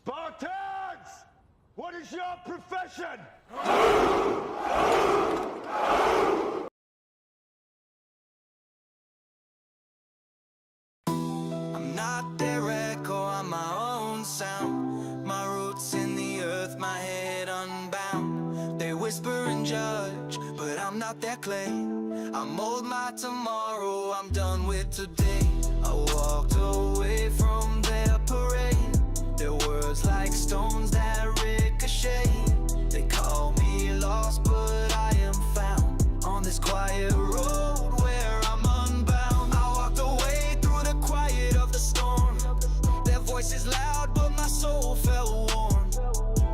Spartans! What is your profession? I'm not their echo, I'm my own sound. My roots in the earth, my head unbound. They whisper and judge, but I'm not their clay. I mold my tomorrow, I'm done with today. I walked away from their parade. Their words like stones that ricochet. They call me lost, but I am found on this quiet road where I'm unbound. I walked away through the quiet of the storm. Their voices loud, but my soul felt warm.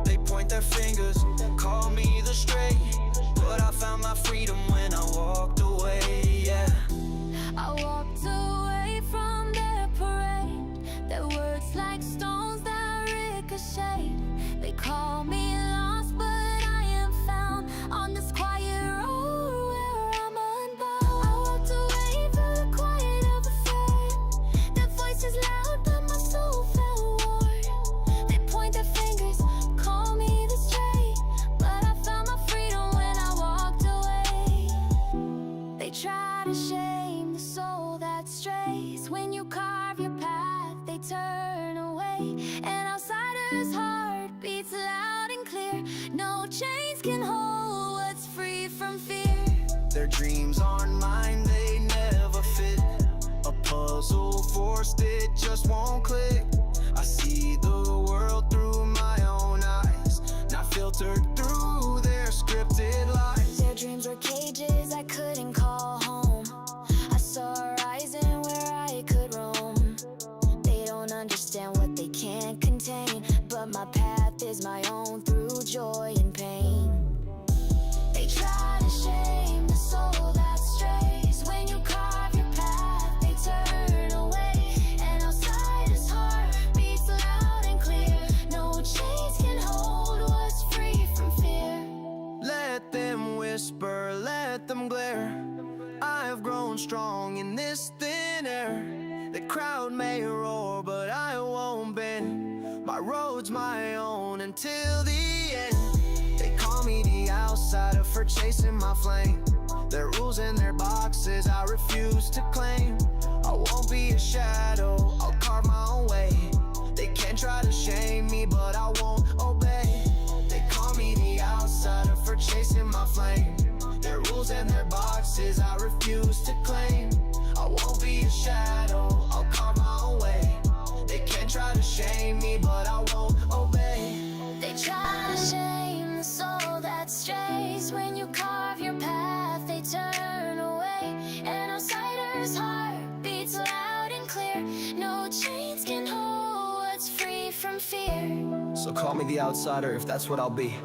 They point their fingers, call me the stray, but I found my freedom when I walked away, yeah. I walked away from their parade. Their words like stones that ricochet. They call me lost, but I am found on this quiet road where I'm unbound. I walked away through the quiet of the fray. Their voices loud, but my soul felt warm. They point their fingers, call me the stray, but I found my freedom when I walked away. They try to shame the soul that strays. When you carve your path, they turn away. And outsiders' heart beats loud and clear. No chains can hold what's free from fear. Their dreams aren't mine, they never fit. A puzzle forced, it just won't click. I see the world through my own eyes, not filtered through their scripted lies. Their dreams were cages I couldn't call home. I saw a horizon where I could roam. They don't understand what they can't contain, but my path is my own through joy and pain. They try to shame the soul that strays. When you carve your path, they turn away. And outsiders' heart beats loud and clear. No chains can hold what's free from fear. Let them whisper, let them glare. I've grown strong in this thin air. The crowd may roar, but I won't bend. My road's my own until the end. They call me the outsider for chasing my flame. Their rules and their boxes I refuse to claim. I won't be a shadow, I'll carve my own way. They can't try to shame me, but I won't obey. They call me the outsider for chasing my flame. Their rules and their boxes I refuse to claim. I won't be a shadow, I'll carve my own way. They can't try to shame me, but I won't obey. They try to shame the soul that strays. When you carve your path, they turn away. And outsiders' heart beats loud and clear. No chains can hold what's free from fear. So call me the outsider if that's what I'll be.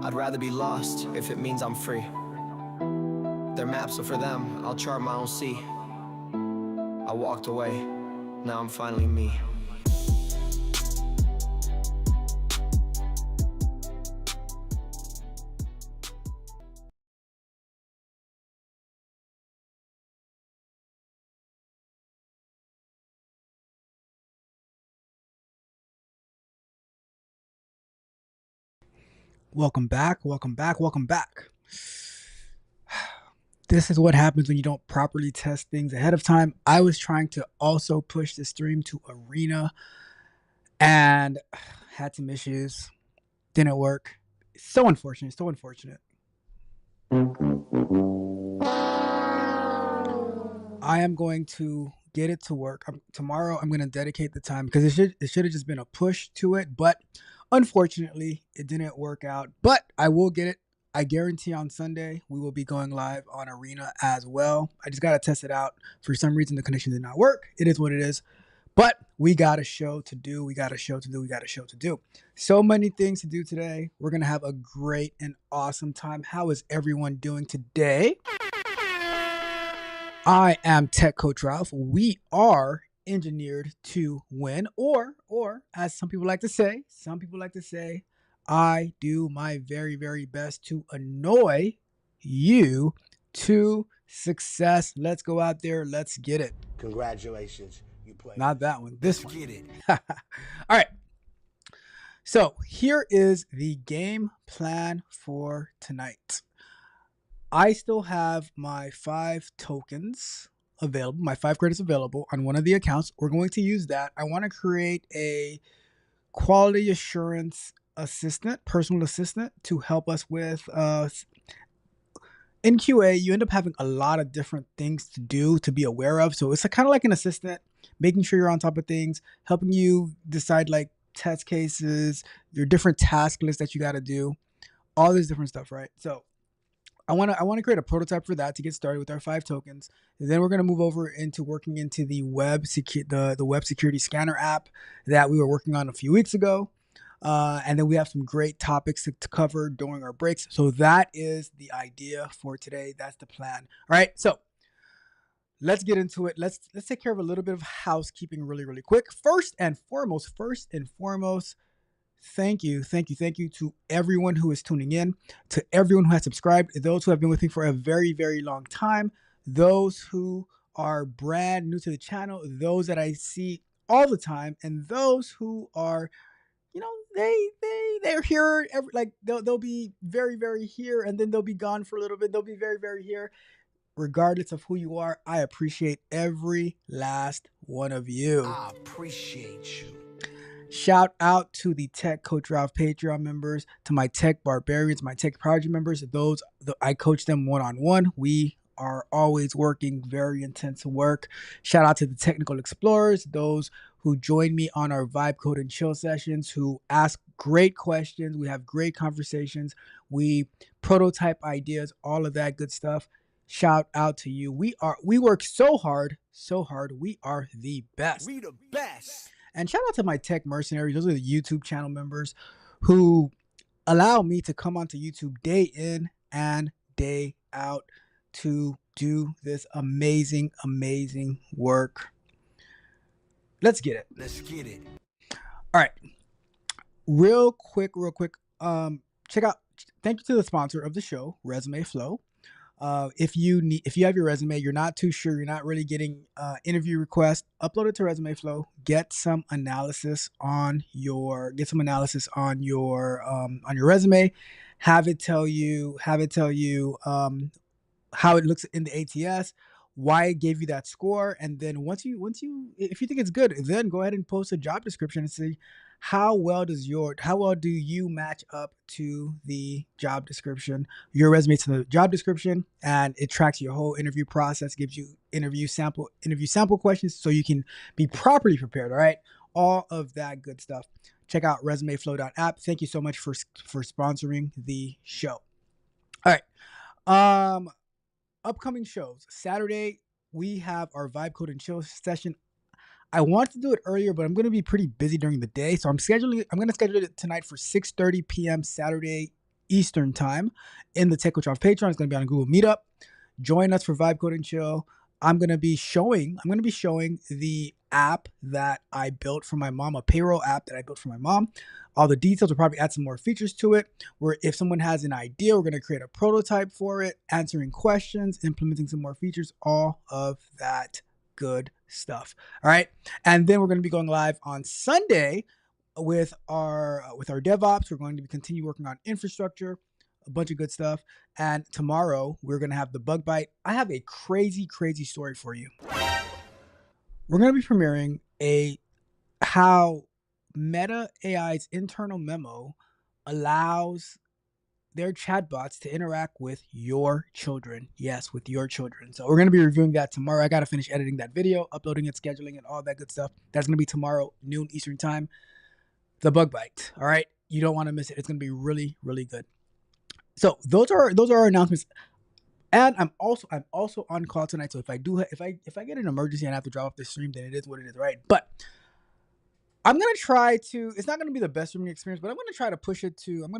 I'd rather be lost if it means I'm free. Their maps are for them, I'll chart my own sea. I walked away, now I'm finally me. Welcome back, welcome back, welcome back. This is what happens when you don't properly test things ahead of time. I was trying to also push the stream to Arena and had some issues. Didn't work. So unfortunate, so unfortunate. I am going to get it to work. Tomorrow I'm going to dedicate the time because it should have just been a push to it, but unfortunately it didn't work out. But I will get it. I guarantee on Sunday we will be going live on Arena as well. I just got to test it out. For some reason the connection did not work. It is what it is. But we got a show to do. We got a show to do. We got a show to do. So many things to do today. We're going to have a great and awesome time. How is everyone doing today? I am Tech Coach Ralph. We are engineered to win, or as some people like to say, I do my very, very best to annoy you to success. Let's go out there. Let's get it. Congratulations. You played. Not that one. This one. Get it. All right. So here is the game plan for tonight. I still have my 5 tokens available, my 5 credits available on one of the accounts. We're going to use that. I want to create a quality assurance assistant, personal assistant, to help us with in QA. You end up having a lot of different things to do, to be aware of. So it's kind of like an assistant, making sure you're on top of things, helping you decide like test cases, your different task lists that you got to do, all this different stuff, right? So I want to create a prototype for that to get started with our 5 tokens. And then we're going to move over into working into the web security scanner app that we were working on a few weeks ago. And then we have some great topics to cover during our breaks. So that is the idea for today. That's the plan. All right. So let's get into it. Let's take care of a little bit of housekeeping really quick. First and foremost, thank you to everyone who is tuning in, to everyone who has subscribed, those who have been with me for a very long time, those who are brand new to the channel, those that I see all the time, and those who are, they're here they'll be very here, and then they'll be gone for a little bit. They'll be very here. Regardless of who you are, I appreciate every last one of you. I appreciate you. Shout out to the Tech Coach Ralph Patreon members, to my Tech Barbarians, my Tech Project members. I coach them one-on-one. We are always working very intense work. Shout out to the Technical Explorers, those who join me on our Vibe Code and Chill sessions, who ask great questions. We have great conversations. We prototype ideas, all of that good stuff. Shout out to you. We work so hard. We are the best. We the best. And shout out to my Tech Mercenaries. Those are the YouTube channel members who allow me to come onto YouTube day in and day out to do this amazing work. Let's get it. All right. Real quick. Check out, thank you to the sponsor of the show, Resume Flow. If you have your resume, you're not too sure, you're not really getting interview requests, upload it to Resume Flow. Get some analysis on your resume. Have it tell you how it looks in the ATS, why it gave you that score, and then once you if you think it's good, then go ahead and post a job description and see how well do you match up to the job description, your resume to the job description, and it tracks your whole interview process, gives you interview sample questions so you can be properly prepared. All right, all of that good stuff. Check out resumeflow.app. Thank you so much for sponsoring the show. All right. Upcoming shows. Saturday, we have our Vibe Code and Chill session. I want to do it earlier, but I'm going to be pretty busy during the day. So I'm going to schedule it tonight for 6:30 p.m. Saturday Eastern time in the Tech Coach Off Patreon. It's going to be on a Google Meetup. Join us for Vibe Code and Chill. I'm going to be showing the app that I built for my mom, a payroll app that I built for my mom. All the details will probably add some more features to it, where if someone has an idea, we're going to create a prototype for it, answering questions, implementing some more features, all of that good stuff. All right. And then we're going to be going live on Sunday with our DevOps. We're going to continue working on infrastructure, a bunch of good stuff. And tomorrow we're going to have the bug bite. I have a crazy story for you. We're going to be premiering how Meta AI's internal memo allows their chatbots to interact with your children. Yes, with your children. So we're going to be reviewing that tomorrow. I got to finish editing that video, uploading it, scheduling it, all that good stuff. That's going to be tomorrow, noon Eastern time. The bug bite. All right. You don't want to miss it. It's going to be really good. So those are our announcements. And I'm also on call tonight. So if I get an emergency and I have to drop off the stream, then it is what it is, right? But I'm gonna try to. It's not gonna be the best streaming experience, but I'm gonna try to push it to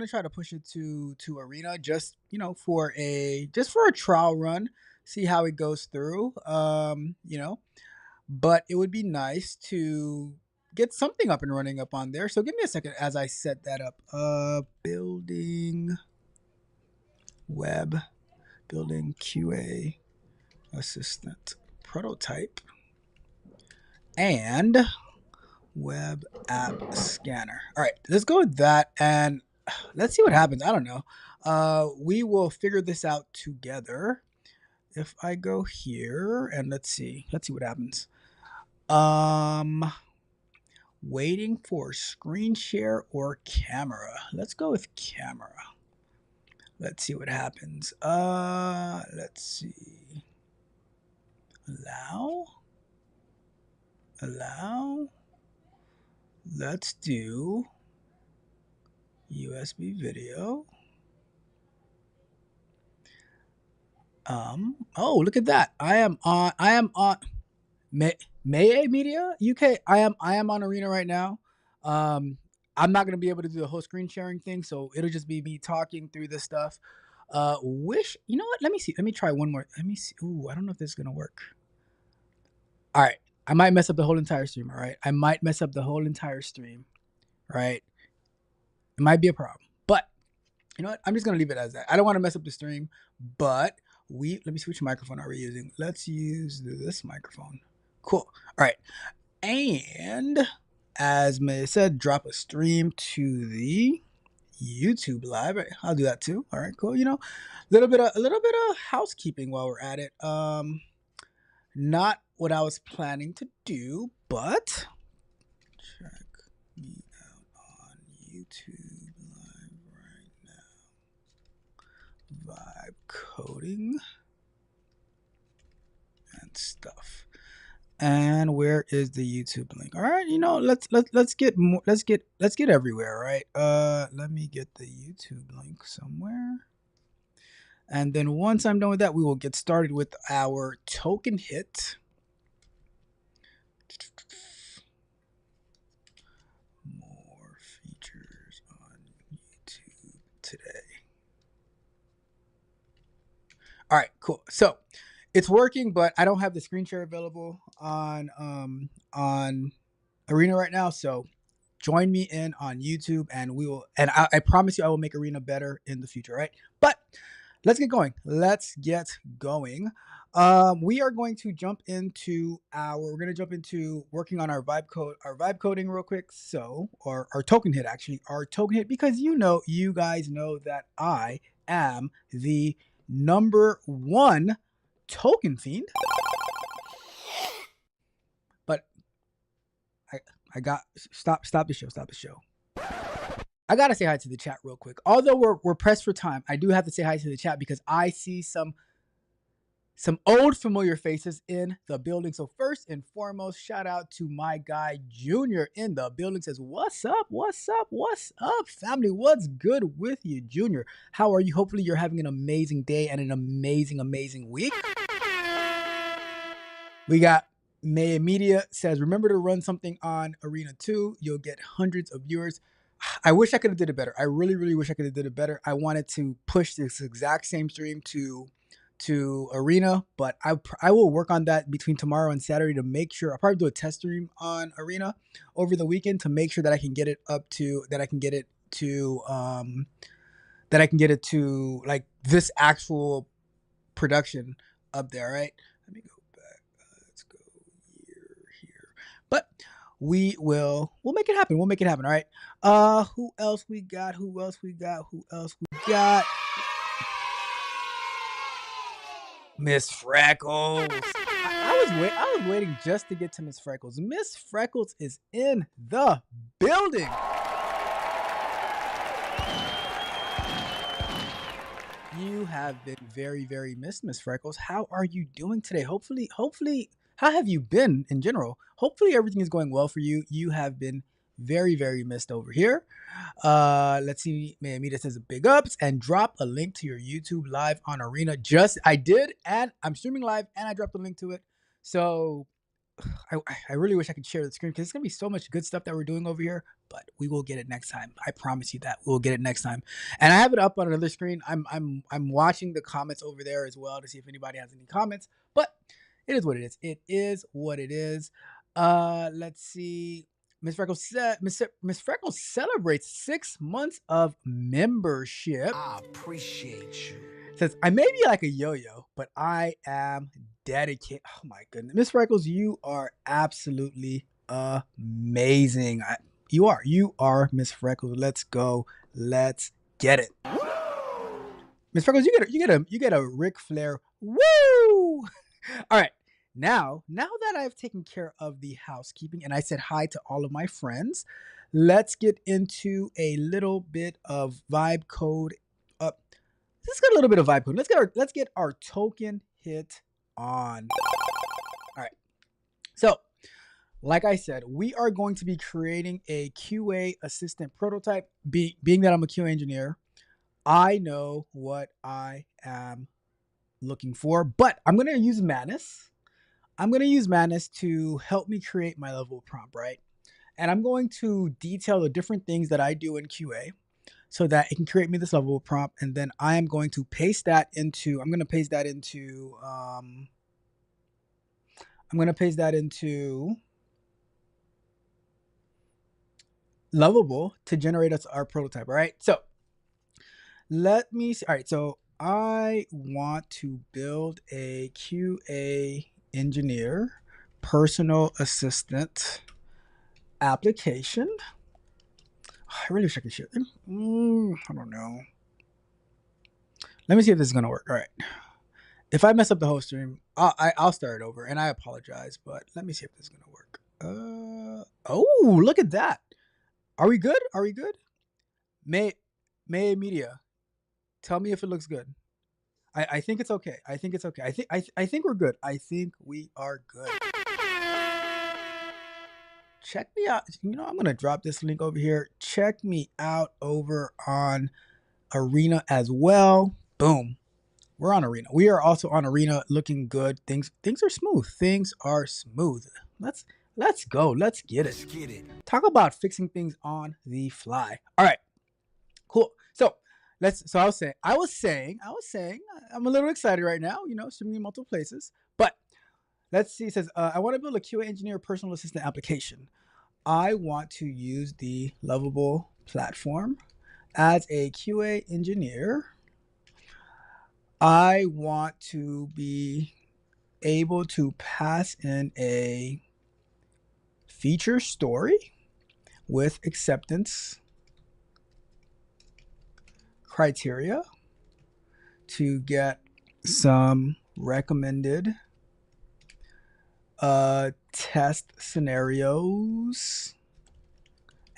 Arena, just for a trial run, see how it goes through. But it would be nice to get something up and running up on there. So give me a second as I set that up. Building QA assistant prototype, and Web app scanner. All right, let's go with that and let's see what happens. I don't know. We will figure this out together. If I go here and let's see what happens. Waiting for screen share or camera. Let's go with camera. Let's see what happens. Let's see. Allow. Let's do USB video. Oh, look at that. I am on May Media UK. I am on Arena right now. I'm not gonna be able to do the whole screen sharing thing, so it'll just be me talking through this stuff. You know what? Let me see. Let me try one more. Let me see. Ooh, I don't know if this is gonna work. All right. I might mess up the whole entire stream. All right. I might mess up the whole entire stream. Right. It might be a problem, but you know what? I'm just gonna leave it as that. I don't want to mess up the stream, but let me see which microphone are we using. Let's use this microphone. Cool. All right. And as May said, drop a stream to the YouTube live. I'll do that too. All right, cool. You know, a little bit of housekeeping while we're at it. Not what I was planning to do, but check me out on YouTube live right now. Vibe coding and stuff. And where is the YouTube link? All right, you know, let's get more, let's get everywhere, right? Let me get the YouTube link somewhere. And then once I'm done with that, we will get started with our token hit. More features on YouTube today. All right, cool. So it's working, but I don't have the screen share available on Arena right now. So join me in on YouTube, and I promise you I will make Arena better in the future, right? But let's get going. We are going to jump into working on our vibe coding real quick. So, or our token hit, because you guys know that I am the #1 token fiend. But I got stop the show. I gotta say hi to the chat real quick. Although we're pressed for time, I do have to say hi to the chat because I see some old familiar faces in the building. So first and foremost, shout out to my guy Junior in the building. Says, what's up, family? What's good with you, Junior? How are you? Hopefully you're having an amazing day and an amazing week. We got Maya Media says, remember to run something on Arena 2. You'll get hundreds of viewers. I wish I could have did it better. I really wish I could have did it better. I wanted to push this exact same stream to Arena, but I will work on that between tomorrow and Saturday to make sure. I'll probably do a test stream on Arena over the weekend to make sure that I can get it to like this actual production up there, right? Let me go back. Let's go here. But we'll make it happen. All right. Who else we got? Miss Freckles. I was waiting just to get to Miss Freckles. Miss Freckles is in the building. You have been very missed, Miss Freckles. How are you doing today? Hopefully, how have you been in general? Hopefully everything is going well for you. You have been very missed over here. Let's see. Mayamita says big ups and drop a link to your YouTube live on Arena. I did, and I'm streaming live and I dropped a link to it. So I really wish I could share the screen because it's gonna be so much good stuff that we're doing over here, but we will get it next time. I promise you that we'll get it next time. And I have it up on another screen. I'm watching the comments over there as well to see if anybody has any comments, but it is what it is. Let's see. Miss Freckles celebrates 6 months of membership. I appreciate you. Says, I may be like a yo-yo, but I am dedicated. Oh my goodness. Miss Freckles, you are absolutely amazing. You are Miss Freckles. Let's go. Let's get it. Miss Freckles, you get a Ric Flair. Woo! All right. Now that I've taken care of the housekeeping and I said hi to all of my friends, let's get into a little bit of vibe code. Let's get a little bit of vibe code. Let's get our token hit on. All right. So, like I said, we are going to be creating a QA assistant prototype. Being that I'm a QA engineer, I know what I am looking for, but I'm going to use Manus. I'm going to use Manus to help me create my Lovable prompt, right? And I'm going to detail the different things that I do in QA so that it can create me this Lovable prompt. And then I am going to paste that into, I'm going to paste that into Lovable to generate us our prototype. All right. So let me see. All right. So I want to build a QA engineer personal assistant application. I really wish I could share. I don't know. Let me see if this is gonna work. All right. If I mess up the whole stream, I'll start it over, and I apologize. But let me see if this is gonna work. Oh, look at that. Are we good? Are we good? May Media, tell me if it looks good. I think it's okay. I think it's okay. I think we're good. I think we are good. Check me out. I'm gonna drop this link over here. Check me out over on Arena as well. Boom. We're on Arena. We are also on Arena, looking good. Things are smooth. Things are smooth. Let's go. Let's get it. Talk about fixing things on the fly. All right. Cool. So I was saying, I'm a little excited right now, streaming in multiple places. But let's see. It says, I want to build a QA engineer personal assistant application. I want to use the Lovable platform as a QA engineer. I want to be able to pass in a feature story with acceptance criteria to get some recommended test scenarios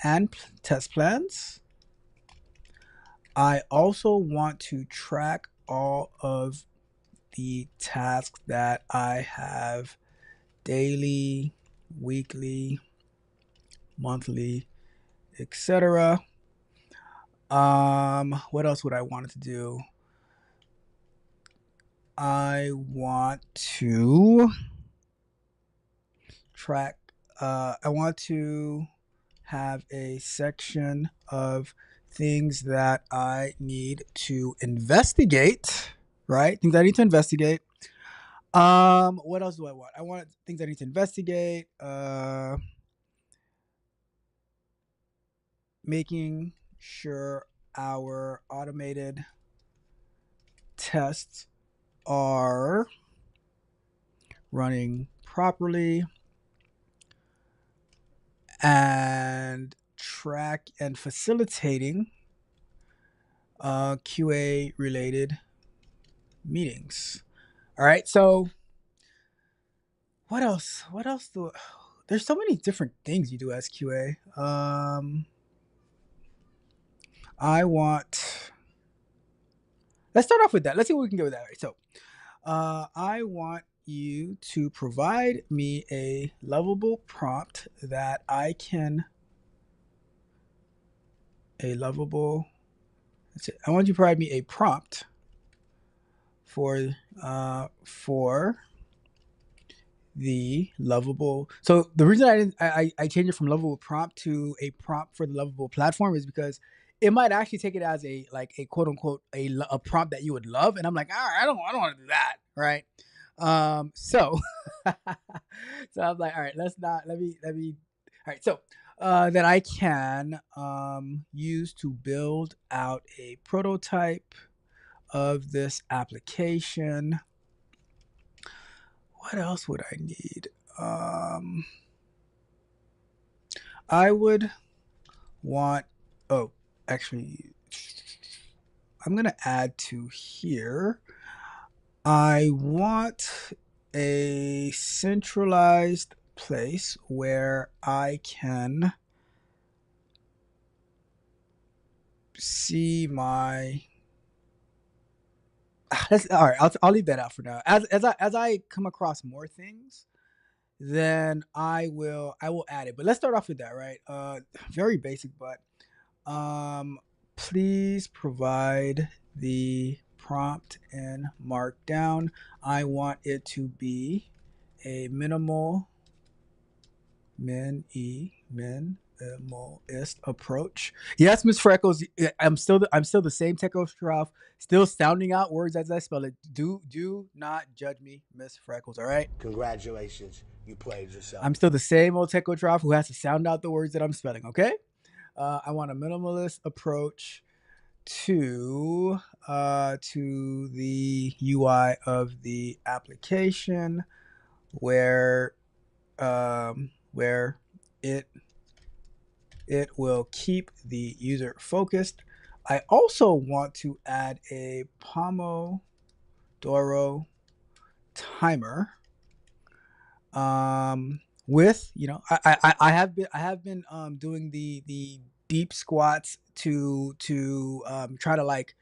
and test plans. I also want to track all of the tasks that I have daily, weekly, monthly, etc. What else would I want to do? I want to track, I want to have a section of things that I need to investigate, right? Things I need to investigate. What else do I want? I want things I need to investigate, making sure our automated tests are running properly, and track and facilitating QA related meetings. All right, so what else there's so many different things you do as QA. Let's start off with that. Let's see what we can get with that. All right, so I want you to provide me a Lovable prompt that I can I want you to provide me a prompt for the Lovable. So the reason I changed it from Lovable prompt to a prompt for the Lovable platform is because it might actually take it as a quote unquote a prompt that you would love, and I'm like, all right, I don't want to do that, right? So so I'm like, all right, let me all right, so that I can use to build out a prototype of this application. What else would I need? I would want, oh, actually, I'm going to add to here. I want a centralized place where I can see my. All right. I'll leave that out for now. As I come across more things, then I will add it. But let's start off with that, right? Very basic, but please provide the prompt in Markdown. I want it to be a minimalist approach. Yes, Miss Freckles, I'm still the same Tekostroph, still sounding out words as I spell it. Do not judge me, Miss Freckles. All right. Congratulations, you played yourself. I'm still the same old Tekostroph who has to sound out the words that I'm spelling. Okay. I want a minimalist approach to the UI of the application, where it will keep the user focused. I also want to add a Pomodoro timer. With, I have been doing the deep squats to try to like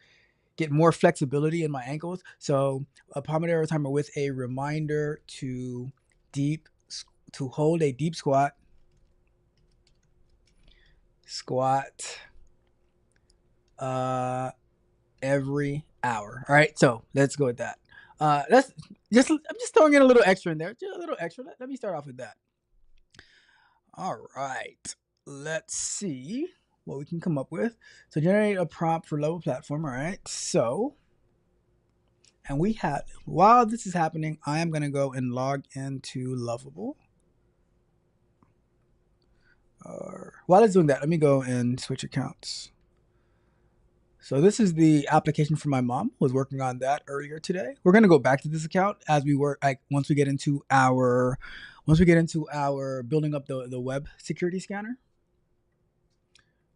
get more flexibility in my ankles. So a Pomodoro timer with a reminder to hold a deep squat every hour. All right, so let's go with that. I'm just throwing in a little extra in there, just a little extra. Let me start off with that. All right, let's see what we can come up with. So generate a prompt for Lovable platform. All right, so, and while this is happening, I am going to go and log into Lovable. While it's doing that, let me go and switch accounts. So this is the application for my mom. Was working on that earlier today. We're gonna go back to this account as we work. Like once we get into our building up the web security scanner.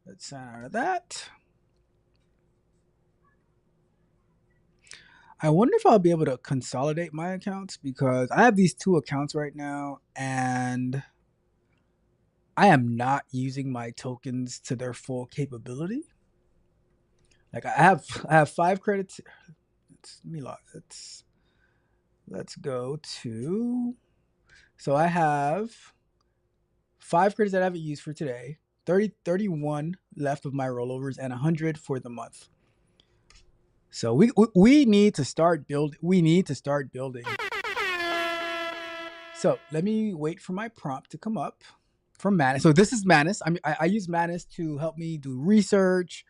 Let's sign out of that. I wonder if I'll be able to consolidate my accounts, because I have these two accounts right now, and I am not using my tokens to their full capability. Like I have 5 credits. Let's go to. So I have 5 credits that I haven't used for today. 31 left of my rollovers, and 100 for the month. So we need to start building. So let me wait for my prompt to come up from Manus. So this is Manus. I use Manus to help me do research.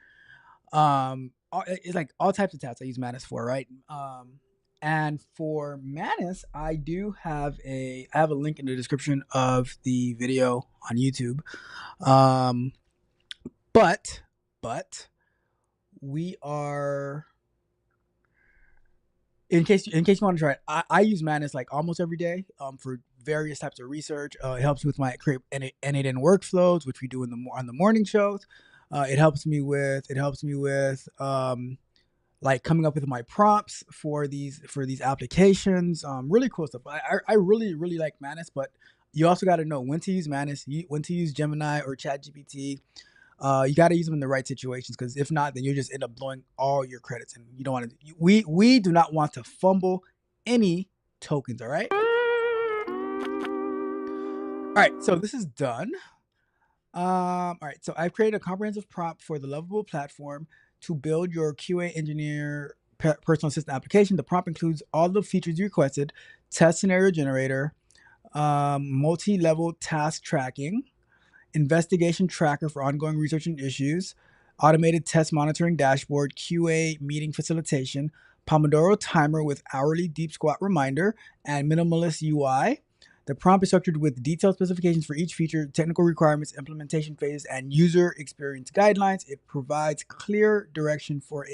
It's like all types of tasks I use Manus for, right? And for Manus, I have a link in the description of the video on YouTube. But we are, in case you want to try it, I use Manus like almost every day for various types of research. It helps with my create N8N workflows, which we do on the morning shows. It helps me with like coming up with my prompts for these applications. Really cool stuff. I really like Manus, but you also got to know when to use Manus, when to use Gemini or ChatGPT. You got to use them in the right situations, because if not, then you just end up blowing all your credits, and you don't want to. We do not want to fumble any tokens. All right. All right. So this is done. All right. So I've created a comprehensive prompt for the Lovable platform to build your QA engineer personal assistant application. The prompt includes all the features you requested: test scenario generator, multi-level task tracking, investigation tracker for ongoing research and issues, automated test monitoring dashboard, QA meeting facilitation, Pomodoro timer with hourly deep squat reminder, and minimalist UI. The prompt is structured with detailed specifications for each feature, technical requirements, implementation phases, and user experience guidelines. It provides clear direction for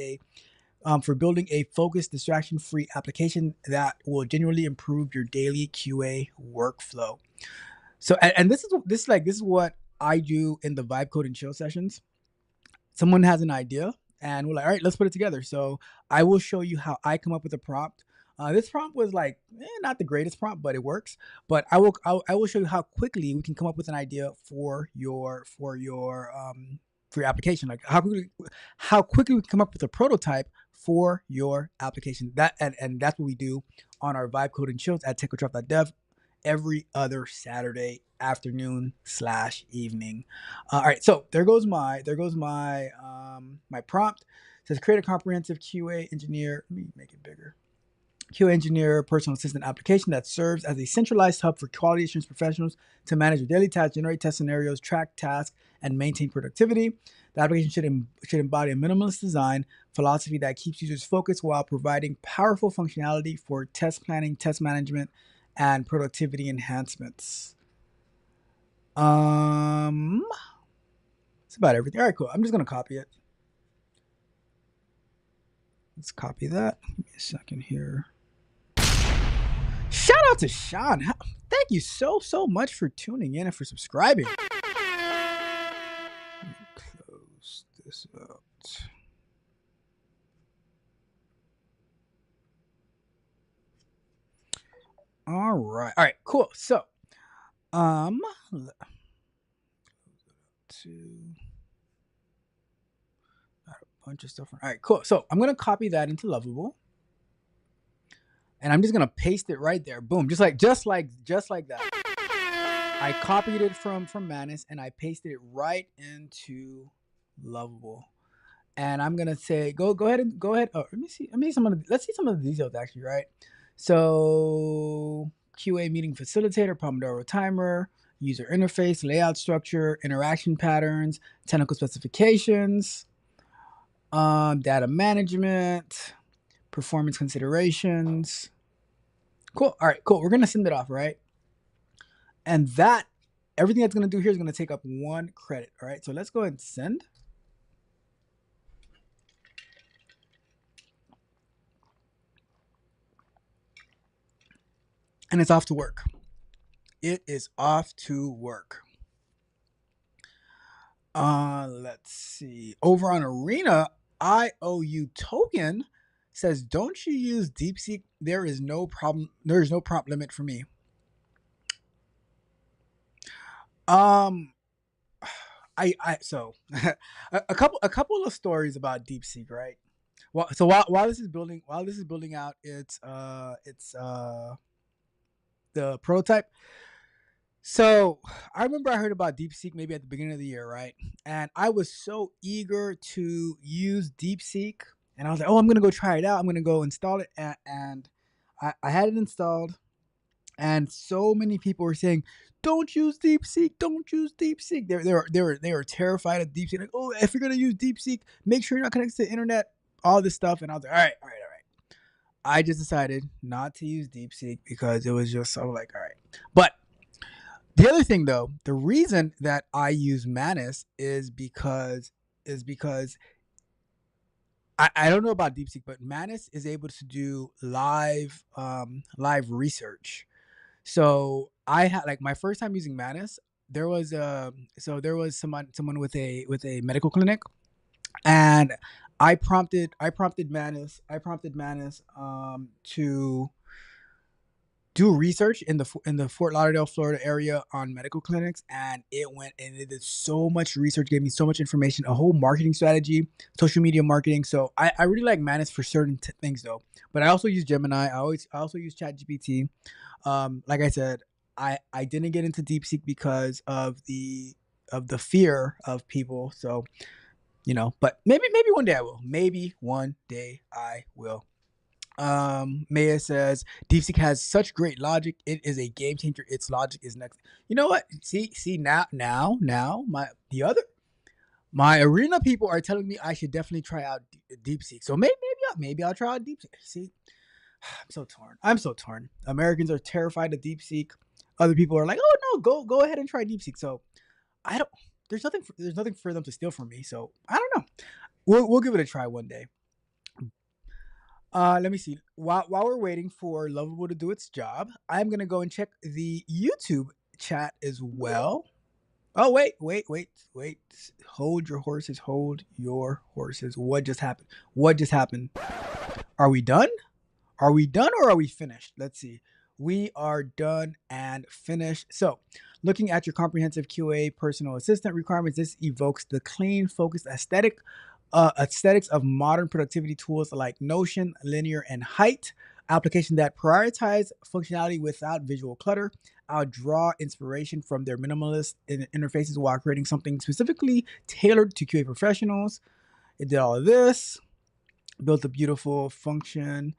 building a focused, distraction-free application that will genuinely improve your daily QA workflow. So, and this is what I do in the vibe code and chill sessions. Someone has an idea and we're like, all right, let's put it together. So I will show you how I come up with a prompt. This prompt was like not the greatest prompt, but it works. But I will show you how quickly we can come up with an idea for your application. Like how quickly we can come up with a prototype for your application. That and that's what we do on our vibe code and chills at techwithdrop.dev every other Saturday afternoon / evening. All right, so there goes my my prompt. It says create a comprehensive QA engineer. Let me make it bigger. QA engineer personal assistant application that serves as a centralized hub for quality assurance professionals to manage your daily tasks, generate test scenarios, track tasks, and maintain productivity. The application should embody a minimalist design philosophy that keeps users focused while providing powerful functionality for test planning, test management, and productivity enhancements. That's about everything. All right, cool. I'm just gonna copy it. Let's copy that. Give me a second here. Shout out to Sean. Thank you so much for tuning in and for subscribing. Let me close this out. All right, cool. So, got a bunch of stuff. All right, cool. So I'm gonna copy that into Lovable, and I'm just gonna paste it right there. Boom, just like that. I copied it from Manus and I pasted it right into Lovable. And I'm gonna say go ahead. Oh, let me see let's see some of the details actually, right? So QA meeting facilitator, Pomodoro timer, user interface, layout structure, interaction patterns, technical specifications, data management, performance considerations. Cool. All right, cool. We're gonna send it off, right? And that everything that's gonna do here is gonna take up 1 credit. All right, so let's go ahead and send. And it's off to work. It is off to work. Let's see. Over on Arena, IOU token says, "Don't you use DeepSeek? There is no problem. There is no prompt limit for me." So a couple of stories about DeepSeek, right? Well, so while this is building out its the prototype. So I remember I heard about DeepSeek maybe at the beginning of the year, right? And I was so eager to use DeepSeek, and I was like, "Oh, I'm gonna go try it out. I'm gonna go install it." And I had it installed, and so many people were saying, "Don't use DeepSeek. Don't use DeepSeek." They were terrified of DeepSeek. Like, "Oh, if you're gonna use DeepSeek, make sure you're not connected to the internet." All this stuff, and I was like, "All right." I just decided not to use DeepSeek because it was just so like, all right. But the other thing though, the reason that I use Manus is because I don't know about DeepSeek, but Manus is able to do live research. So I had like my first time using Manus, there was someone with a medical clinic, and I prompted Manus to do research in the Fort Lauderdale, Florida area on medical clinics, and it did so much research, gave me so much information, a whole marketing strategy, social media marketing. So I really like Manus for certain things though. But I also use Gemini. I also use ChatGPT. Like I said, I didn't get into DeepSeek because of the fear of people. So but maybe one day I will. Maybe one day I will. Maya says DeepSeek has such great logic. It is a game changer. Its logic is next. You know what? See now my Arena people are telling me I should definitely try out DeepSeek. So maybe I'll try out DeepSeek. See, I'm so torn. Americans are terrified of DeepSeek. Other people are like, "Oh no, go ahead and try DeepSeek." So I don't. There's nothing for them to steal from me. So I don't know. We'll give it a try one day. Let me see. While we're waiting for Lovable to do its job, I'm gonna go and check the YouTube chat as well. Oh, wait. Hold your horses. Hold your horses. What just happened? What just happened? Are we done? Are we done or are we finished? Let's see. We are done and finished. So, looking at your comprehensive QA personal assistant requirements, this evokes the clean, focused aesthetics of modern productivity tools like Notion, Linear, and Height. Applications that prioritize functionality without visual clutter. I'll draw inspiration from their minimalist interfaces while creating something specifically tailored to QA professionals. It did all of this, built a beautiful functional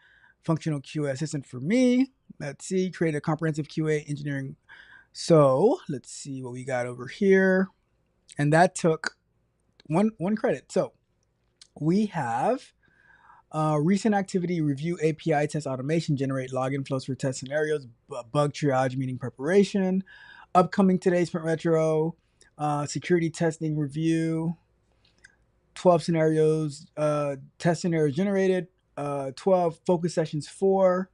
QA assistant for me. Let's see, created a comprehensive QA engineering. So let's see what we got over here. And that took one credit. So we have recent activity review, API test automation, generate login flows for test scenarios, bug triage, meeting preparation, upcoming today's sprint retro, security testing review, 12 scenarios, test scenarios generated, 12 focus sessions 4.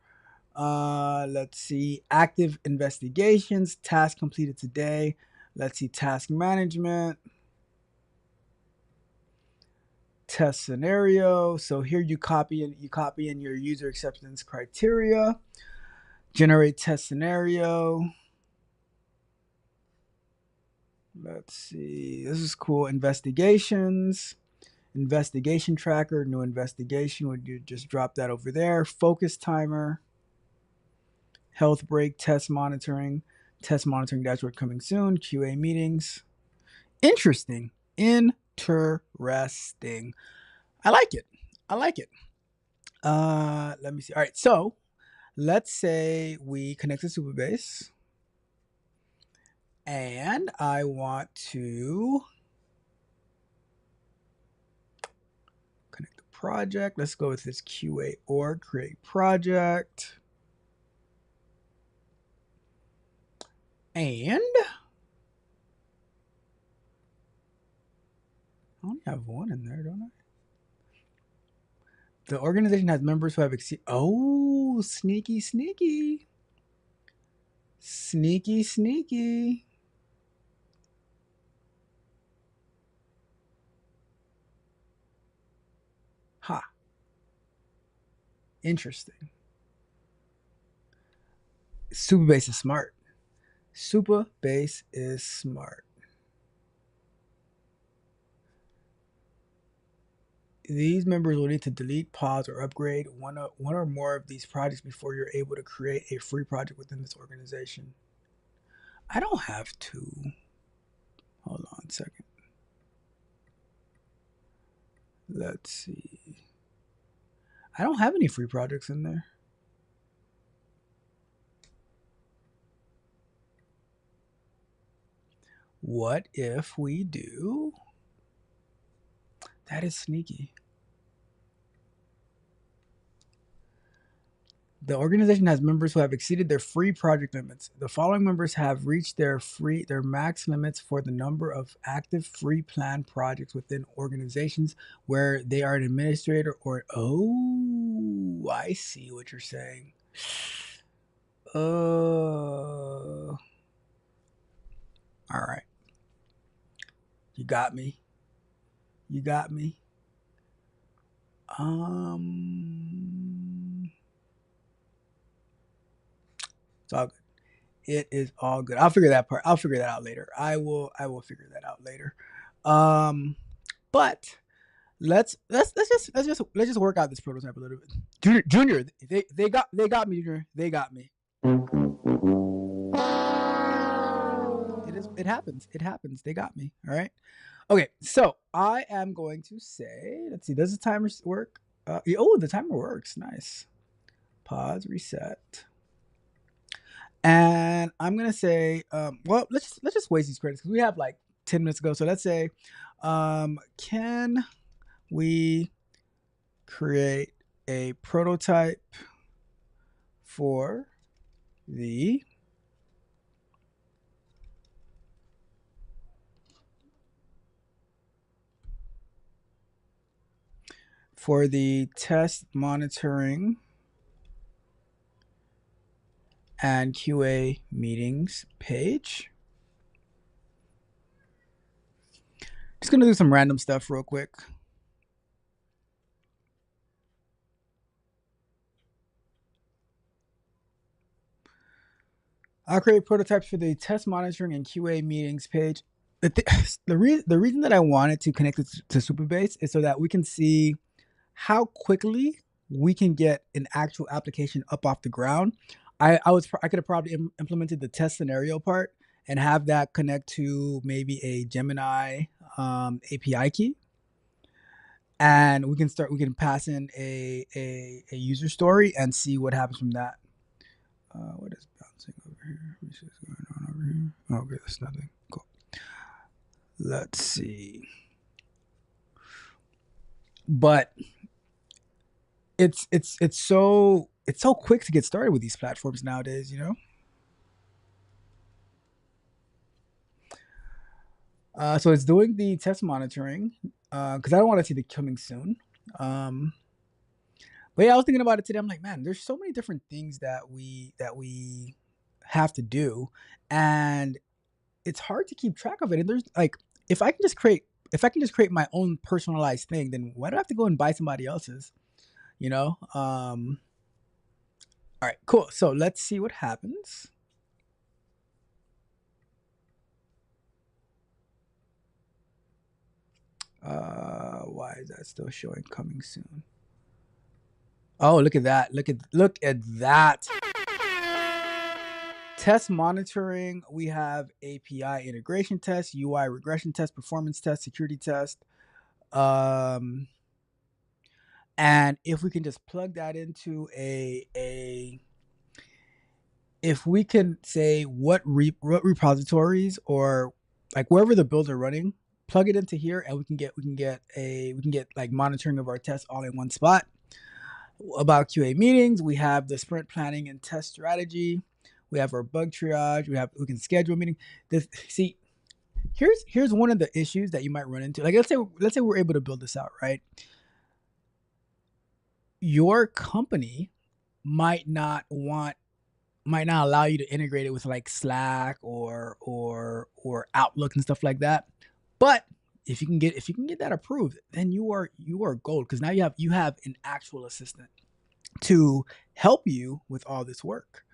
Let's see, active investigations, task completed today. Let's see, task management, test scenario. So here you copy in your user acceptance criteria, generate test scenario. Let's see, this is cool. Investigations, investigation tracker, new investigation. Would you just drop that over there? Focus timer, health break, test monitoring dashboard coming soon, QA meetings. Interesting. I like it. Let me see. All right, so let's say we connect to Supabase and I want to connect the project. Let's go with this QA org, create project. And I only have one in there, don't I? The organization has members who have exceeded. Oh, sneaky. Ha. Interesting. Supabase is smart. These members will need to delete, pause, or upgrade one or more of these projects before you're able to create a free project within this organization. I don't have to. Hold on a second. Let's see. I don't have any free projects in there. What if we do? That is sneaky. The organization has members who have exceeded their free project limits. The following members have reached their max limits for the number of active free plan projects within organizations where they are an administrator or... Oh, I see what you're saying. All right. You got me. It's all good. It is all good. I'll figure that out later. I will figure that out later. But let's just work out this prototype a little bit. Junior, they got me, Junior. They got me. It happens. They got me. All right. Okay, so I am going to say, let's see, does the timer work? The timer works. Nice. Pause, reset. And I'm gonna say, well, let's just waste these credits because we have like 10 minutes to go. So let's say, can we create a prototype for the test monitoring and QA meetings page? just gonna do some random stuff real quick. I'll create prototypes for the test monitoring and QA meetings page. The reason that I wanted to connect it to Superbase is so that we can see how quickly we can get an actual application up off the ground. I could have probably implemented the test scenario part and have that connect to maybe a Gemini API key, and we can pass in a user story and see what happens from that. What is bouncing over here? What's going on over here? Oh, okay, that's nothing. Cool. Let's see. But it's so quick to get started with these platforms nowadays, you know. So it's doing the test monitoring because I don't want to see the coming soon. But yeah, I was thinking about it today. I'm like, man, there's so many different things that we have to do, and it's hard to keep track of it. And there's like, if I can just create my own personalized thing, then why do I have to go and buy somebody else's? You know. All right, cool. So let's see what happens. Why is that still showing coming soon? Oh, look at that. Look at that. Test monitoring, we have API integration test, UI regression test, performance test, security test. And if we can just plug that into if we can say what repositories or like wherever the builds are running, plug it into here, and we can get like monitoring of our tests all in one spot. About QA meetings, we have the sprint planning and test strategy. We have our bug triage. We can schedule a meeting. See, here's one of the issues that you might run into. Like let's say we're able to build this out, right? Your company might not allow you to integrate it with like Slack or Outlook and stuff like that. But if you can get that approved, then you are gold, because now you have an actual assistant to help you with all this work.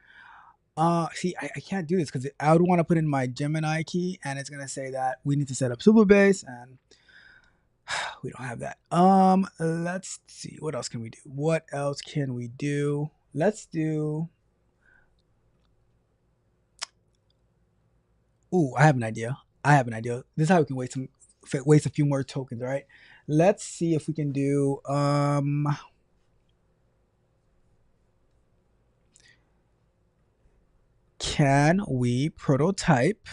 See, I can't do this because I would want to put in my Gemini key, and it's gonna say that we need to set up Superbase, and we don't have that. Let's see, what else can we do? Let's do. Ooh, I have an idea. This is how we can waste a few more tokens, right? Let's see if we can do can we prototype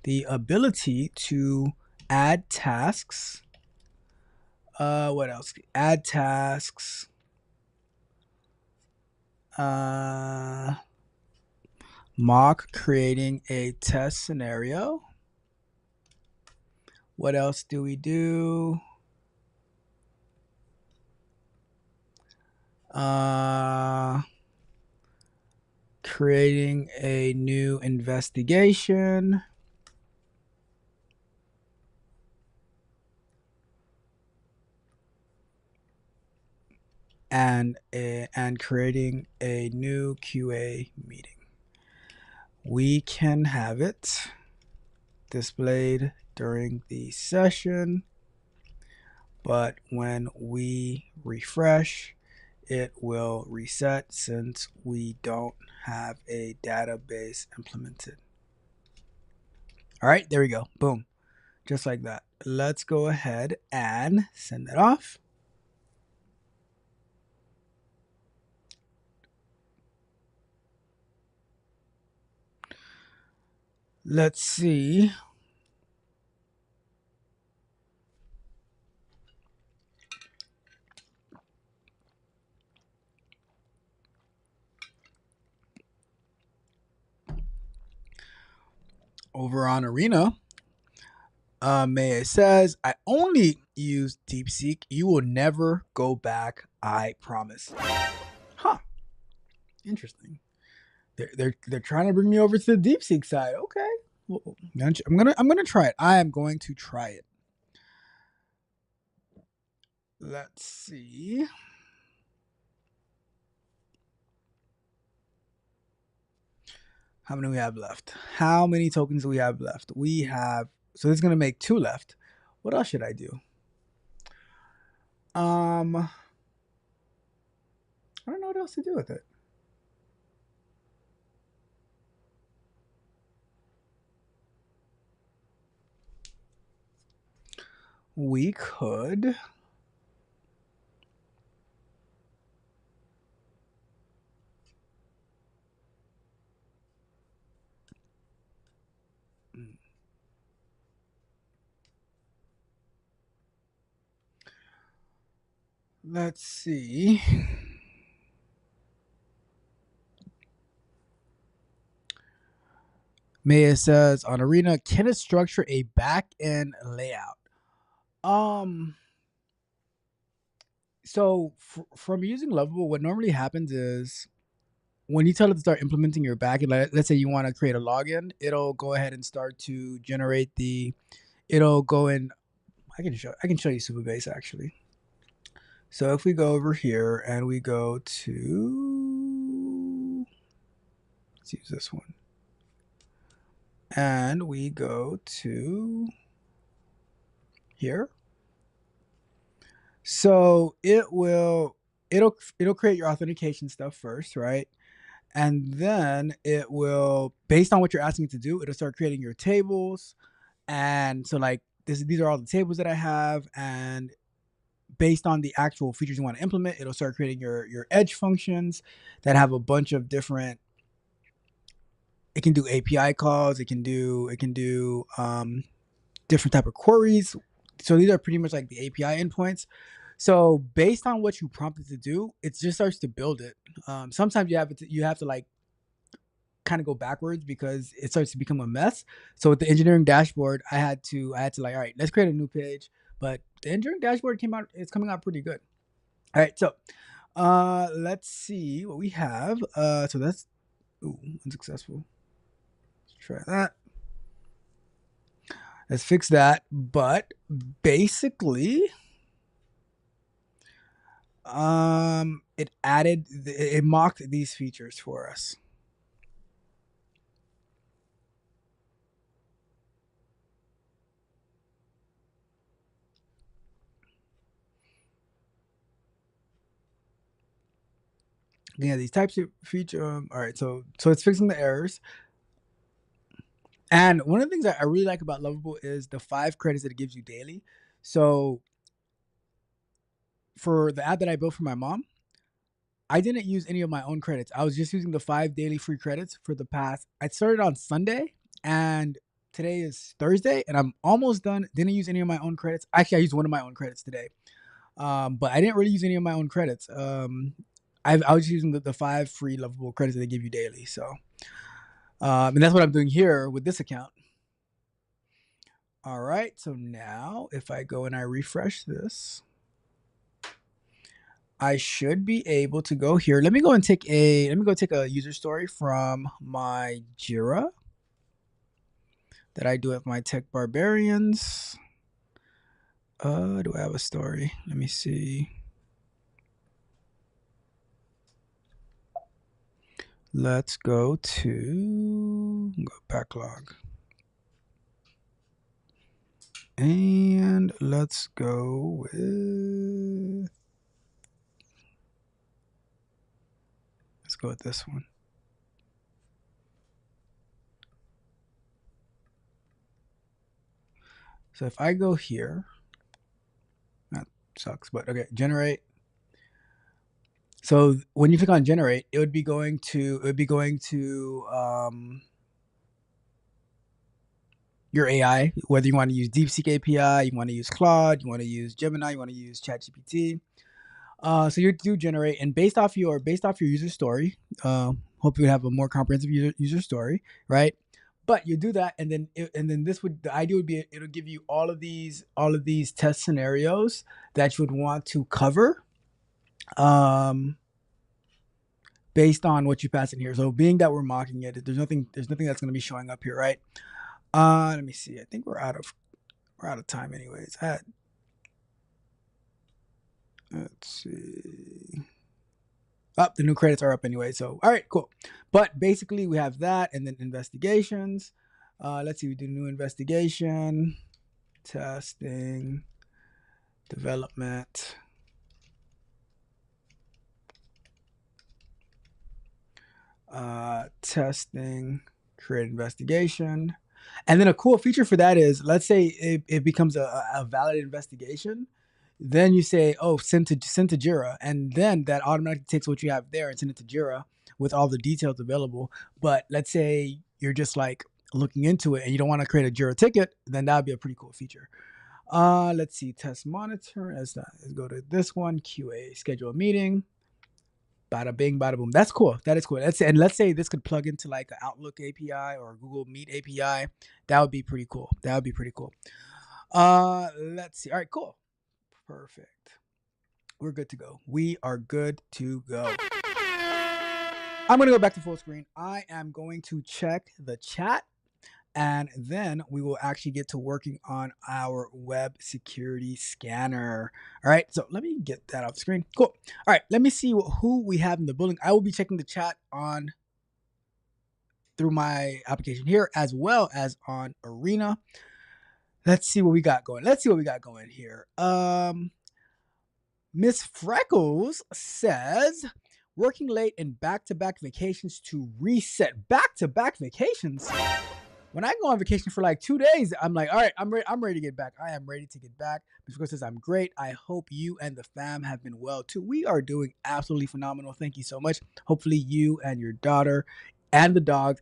the ability to add tasks? What else? Add tasks. Mock creating a test scenario. What else do we do? Creating a new investigation. And creating a new QA meeting. We can have it displayed during the session, but when we refresh, it will reset since we don't have a database implemented. All right, there we go. Boom. Just like that. Let's go ahead and send that off. Let's see. Over on Arena, Maya says, I only use DeepSeek. You will never go back, I promise. Huh. Interesting. They're trying to bring me over to the DeepSeek side. Okay. I'm gonna try it. I am going to try it. Let's see. How many we have left? How many tokens do we have left? We have, so this is gonna make 2 left. What else should I do? I don't know what else to do with it. We could. Let's see. Maya says on Arena, can it structure a back end layout? So from using Lovable, what normally happens is when you tell it to start implementing your backend, let's say you want to create a login, it'll go ahead and start to generate it'll go in. I can show you Superbase actually. So if we go over here and we go to, let's use this one. And we go to here. So it'll create your authentication stuff first, right? And then it will, based on what you're asking it to do, it'll start creating your tables. And so like these are all the tables that I have, and based on the actual features you want to implement, it'll start creating your edge functions that have a bunch of different. It can do API calls. It can do different type of queries. So these are pretty much like the API endpoints. So based on what you prompted to do, it just starts to build it. Sometimes you have to like kind of go backwards because it starts to become a mess. So with the engineering dashboard, I had to like, all right, let's create a new page. But the engineering dashboard it's coming out pretty good. All right, so let's see what we have. So that's unsuccessful. Let's try that. Let's fix that. But basically, it mocked these features for us. Yeah, these types of feature. All right, so it's fixing the errors. And one of the things that I really like about Lovable is the 5 credits that it gives you daily. So for the app that I built for my mom, I didn't use any of my own credits. I was just using the 5 daily free credits for the past. I started on Sunday and today is Thursday and I'm almost done. Didn't use any of my own credits. Actually, I used one of my own credits today. But I didn't really use any of my own credits. I was just using the 5 free Lovable credits that they give you daily. So, and that's what I'm doing here with this account. All right. So now if I go and I refresh this, I should be able to go here. Let me go take a user story from my Jira that I do with my tech barbarians. Do I have a story? Let me see. Let's go backlog. And let's go with this one. So if I go here, that sucks, but okay, generate. So when you click on generate, it would be going to your AI, whether you want to use DeepSeek API, you want to use Claude, you want to use Gemini, you want to use ChatGPT. So you do generate, and based off your user story, hope you have a more comprehensive user story, right? But you do that, and then the idea would be it'll give you all of these test scenarios that you would want to cover, based on what you pass in here. So being that we're mocking it, there's nothing that's going to be showing up here, right? Let me see. I think we're out of time anyways. Let's see. The new credits are up anyway. So, all right, cool. But basically we have that and then investigations. Let's see. We do new investigation, testing, development. Testing, create investigation. And then a cool feature for that is, let's say it becomes a valid investigation. Then you say, oh, send to Jira. And then that automatically takes what you have there and send it to Jira with all the details available. But let's say you're just like looking into it and you don't want to create a Jira ticket, then that would be a pretty cool feature. Let's see, test monitor. Let's go to this one, QA, schedule a meeting. Bada bing, bada boom. That's cool. That is cool. And let's say this could plug into like an Outlook API or Google Meet API. That would be pretty cool. Let's see. All right, cool. Perfect. We're good to go. We are good to go. I'm going to go back to full screen. I am going to check the chat, and then we will actually get to working on our web security scanner. All right, so let me get that off the screen. Cool. All right, let me see who we have in the building. I will be checking the chat through my application here as well as on Arena. Let's see what we got going. Here. Miss Freckles says, working late and back-to-back vacations to reset. Back-to-back vacations? When I go on vacation for like 2 days, I'm like, all right, I'm ready to get back. I am ready to get back. Miss Freckles says, I'm great. I hope you and the fam have been well too. We are doing absolutely phenomenal. Thank you so much. Hopefully you and your daughter and the dogs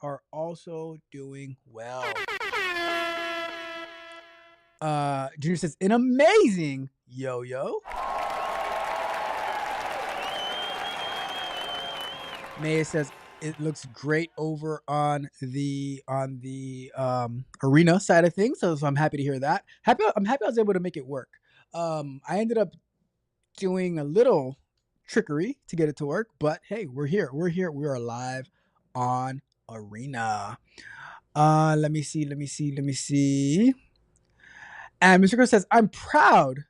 are also doing well. Junior says, an amazing yo-yo. Maya says, it looks great over on the Arena side of things. So I'm happy to hear that. I'm happy I was able to make it work. I ended up doing a little trickery to get it to work, but hey, we're here. We're live on Arena. Let me see. And Mr. Chris says, I'm proud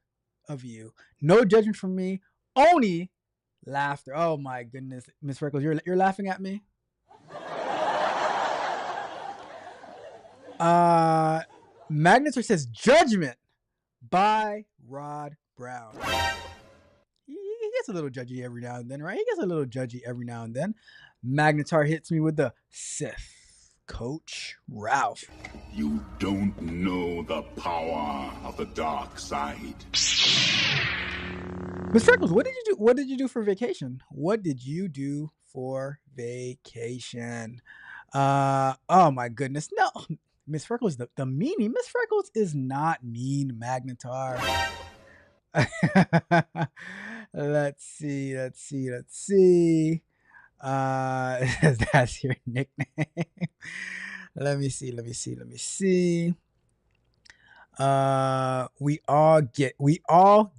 of you. No judgment from me, only laughter. Oh my goodness, Miss Freckles, you're laughing at me? Magnetor says, Judgment by Rod Brown. He gets a little judgy every now and then, right? Magnetar hits me with the Sith. Coach Ralph. You don't know the power of the dark side. Miss Freckles, what did you do for vacation? Oh my goodness. No. Miss Freckles, the meanie. Miss Freckles is not mean, Magnetar. Let's see. That's your nickname. Let me see. We all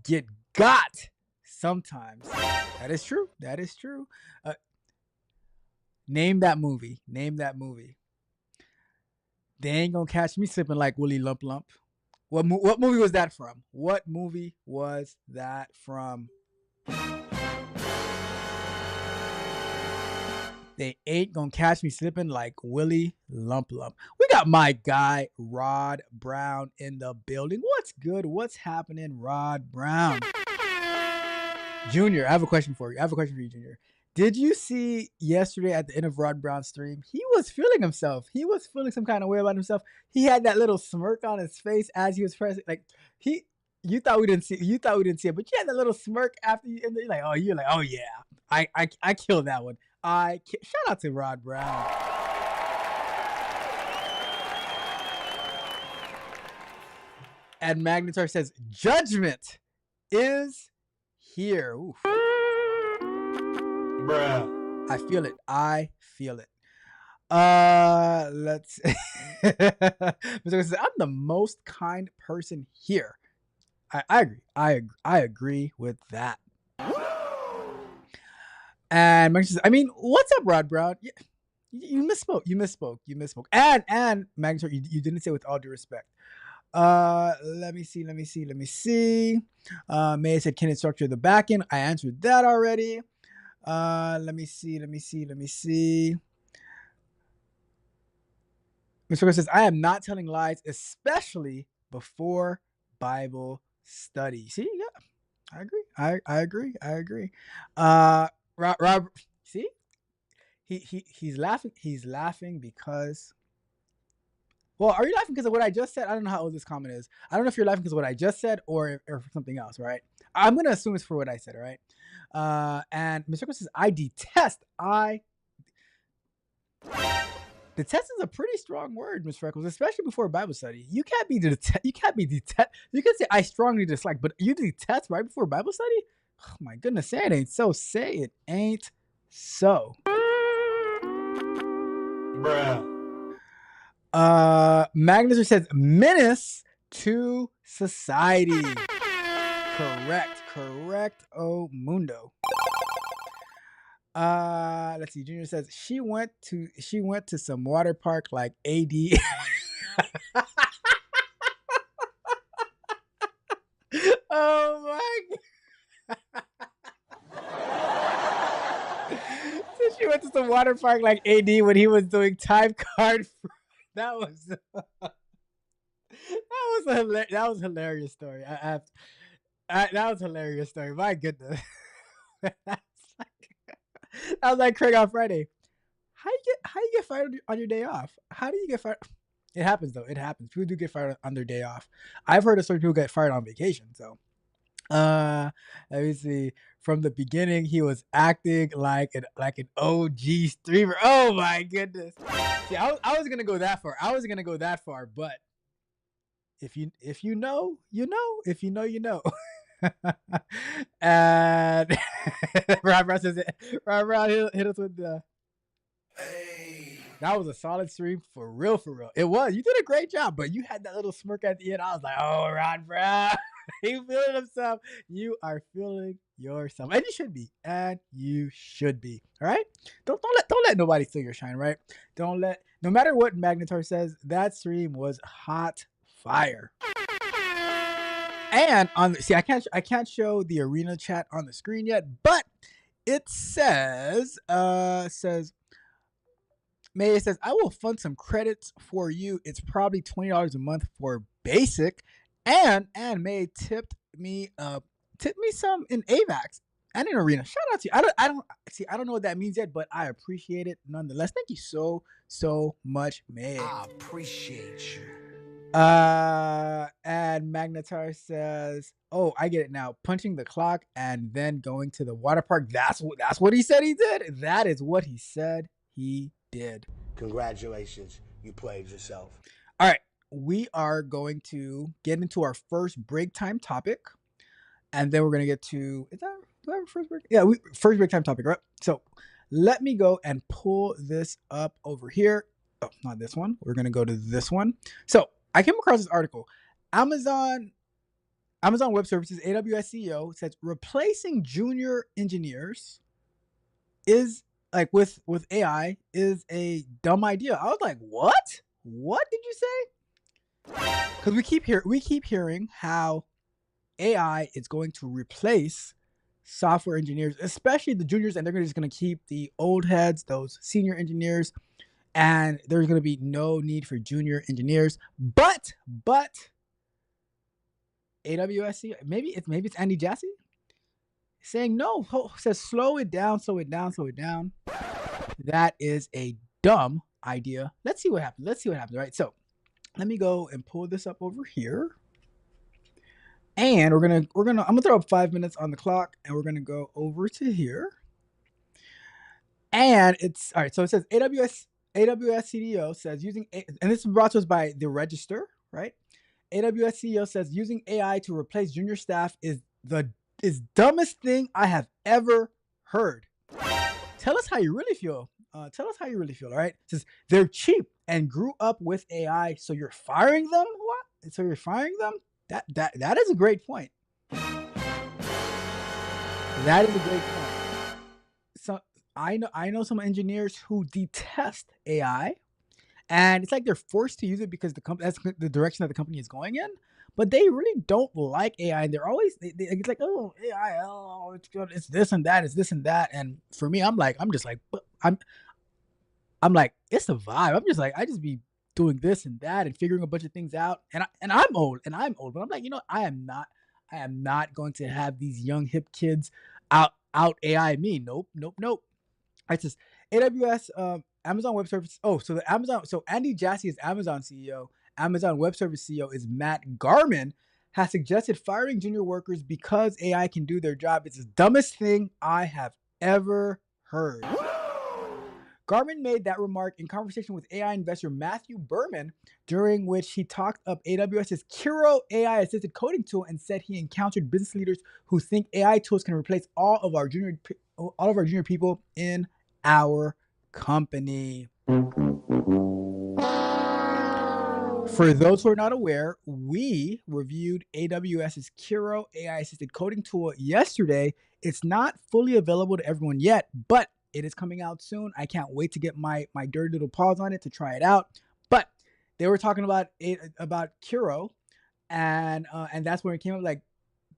get got sometimes. That is true. Name that movie. They ain't gonna catch me slipping like Willy Lump Lump. What movie was that from? They ain't gonna catch me slipping like Willy Lump Lump. We got my guy, Rod Brown, in the building. What's good? What's happening, Rod Brown? Junior, I have a question for you, Junior. Did you see yesterday at the end of Rod Brown's stream? He was feeling himself. He was feeling some kind of way about himself. He had that little smirk on his face as he was pressing. Like you thought we didn't see it, but you had that little smirk after you. And you're like, oh yeah, I killed that one. Shout out to Rod Brown. And Magnetar says, Judgment is here. Oof. Bruh. I feel it. Let's Mr. says, I'm the most kind person here. I agree. I agree with that. And Mike says, I mean, what's up, Rod Brown? You misspoke. You misspoke. And Magnus, you didn't say with all due respect. Let me see. May said, can it structure the backend? I answered that already. Let me see. Mr. says, I am not telling lies, especially before Bible study. See, yeah, I agree. I agree. Rob, see, he's laughing. He's laughing because. Well, are you laughing because of what I just said? I don't know how old this comment is. I don't know if you're laughing because of what I just said or for something else, right? I'm gonna assume it's for what I said, all right? And Mr. Chris says, detest is a pretty strong word, Ms. Freckles, especially before Bible study. You can say I strongly dislike, but you detest right before Bible study? Oh my goodness, say it ain't so. Say it ain't so. Bruh. Magnus says menace to society. Correct. Oh mundo. Let's see. Junior says she went to some water park like AD. Oh my god. So she went to some water park like AD when he was doing time card. That was that was a hilarious story. That was a hilarious story. My goodness. That was like Craig on Friday. How you get fired on your day off? How do you get fired? It happens though. It happens. People do get fired on their day off. I've heard of certain people get fired on vacation. So, let me see. From the beginning, he was acting like an OG streamer. Oh my goodness. See, I was gonna go that far. But if you know, you know. If you know, you know. And Rob says it. Rob hit us with the. Hey. That was a solid stream for real. It was. You did a great job, but you had that little smirk at the end. I was like, oh, Rod Brown. He feeling himself. You are feeling yourself. And you should be. All right? Don't let nobody steal your shine, right? No matter what Magnetar says, that stream was hot fire. And I can't show the arena chat on the screen yet, but it says May says, I will fund some credits for you. It's probably $20 a month for basic. And May tipped me some in AVAX and in arena. Shout out to you. I don't know what that means yet, but I appreciate it nonetheless. Thank you so much, May. I appreciate you. And Magnetar says, oh, I get it now. Punching the clock and then going to the water park. That's what he said he did. That is what he said he did. Congratulations. You played yourself. All right. We are going to get into our first break time topic. And then we're going to get to, do I have a first break? Yeah, first break time topic, right? So let me go and pull this up over here. Oh, not this one. We're going to go to this one. So I came across this article. Amazon Web Services, AWS CEO says replacing junior engineers is like with AI is a dumb idea. I was like, what? What did you say? Because we keep hearing how AI is going to replace software engineers, especially the juniors, and they're just going to keep the old heads, those senior engineers, and there's going to be no need for junior engineers. But AWS, maybe it's Andy Jassy saying no. Says slow it down. That is a dumb idea. Let's see what happens. Right. So let me go and pull this up over here. And I'm gonna throw up 5 minutes on the clock, and we're gonna go over to here. And it's all right. So it says AWS CDO says and this is brought to us by the Register, right? AWS CEO says using AI to replace junior staff is dumbest thing I have ever heard. Tell us how you really feel. All right? It says they're cheap and grew up with AI, so you're firing them? What? So you're firing them? That is a great point. That is a great point. So I know some engineers who detest AI, and it's like they're forced to use it because that's the direction that the company is going in. But they really don't like AI, and they're always it's like, oh, AI, oh, it's good, it's this and that, it's this and that. And for me, I'm just like, I'm like, it's a vibe. I'm just like, I just be doing this and that and figuring a bunch of things out. And I'm old, but I'm like, I am not going to have these young hip kids out AI me. Nope, nope, nope. I just AWS, Amazon Web Service. Oh, so the Amazon, so Andy Jassy is Amazon CEO. Amazon Web Service CEO is Matt Garman, has suggested firing junior workers because AI can do their job. It's the dumbest thing I have ever heard. Garmin made that remark in conversation with AI investor Matthew Berman, during which he talked up AWS's Kiro AI-assisted coding tool and said he encountered business leaders who think AI tools can replace all of our junior people in our company. For those who are not aware, we reviewed AWS's Kiro AI-assisted coding tool yesterday. It's not fully available to everyone yet, but it is coming out soon. I can't wait to get my dirty little paws on it to try it out. But they were talking about Kiro, and that's where it came up, like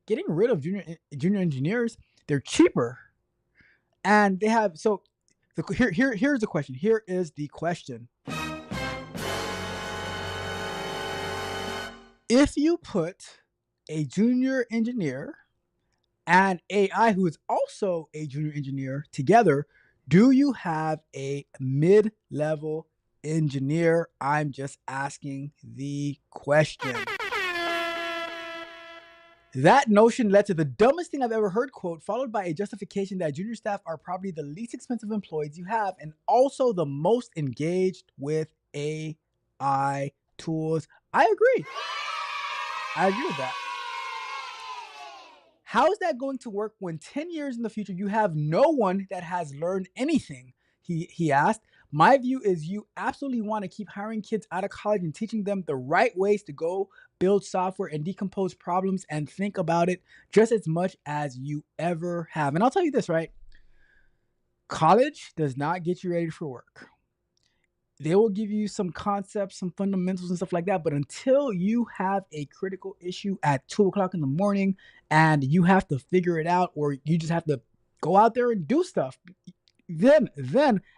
getting rid of junior engineers. They're cheaper, and they have here's the question. Here is the question. If you put a junior engineer and AI who is also a junior engineer together, do you have a mid-level engineer? I'm just asking the question. That notion led to the dumbest thing I've ever heard quote, followed by a justification that junior staff are probably the least expensive employees you have and also the most engaged with AI tools. I agree. I agree with that. How is that going to work when 10 years in the future you have no one that has learned anything? He asked. My view is you absolutely want to keep hiring kids out of college and teaching them the right ways to go build software and decompose problems and think about it just as much as you ever have. And I'll tell you this, right? College does not get you ready for work. They will give you some concepts, some fundamentals and stuff like that. But until you have a critical issue at 2:00 in the morning and you have to figure it out, or you just have to go out there and do stuff, then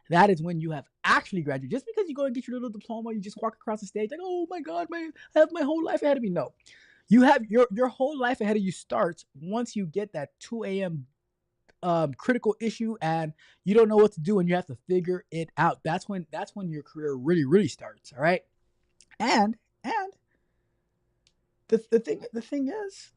that is when you have actually graduated. Just because you go and get your little diploma, you just walk across the stage like, oh my God, I have my whole life ahead of me. No, you have your whole life ahead of you starts once you get that 2 a.m. Critical issue and you don't know what to do and you have to figure it out. That's when your career really starts. All right. And the thing is,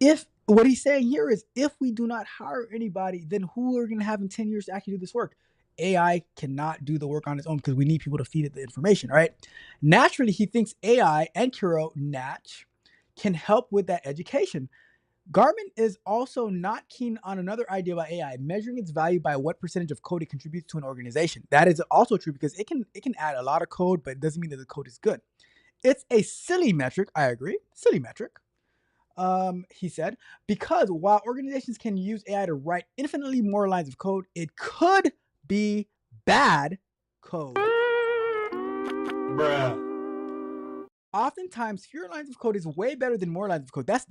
if what he's saying here is if we do not hire anybody, then who are going to have in 10 years to actually do this work? AI cannot do the work on its own because we need people to feed it the information. All right. Naturally, he thinks AI and Kiro Natch can help with that education. Garmin is also not keen on another idea about AI, measuring its value by what percentage of code it contributes to an organization. That is also true because it can add a lot of code, but it doesn't mean that the code is good. It's a silly metric. I agree. Silly metric. He said, because while organizations can use AI to write infinitely more lines of code, it could be bad code. Bruh. Oftentimes, fewer lines of code is way better than more lines of code. That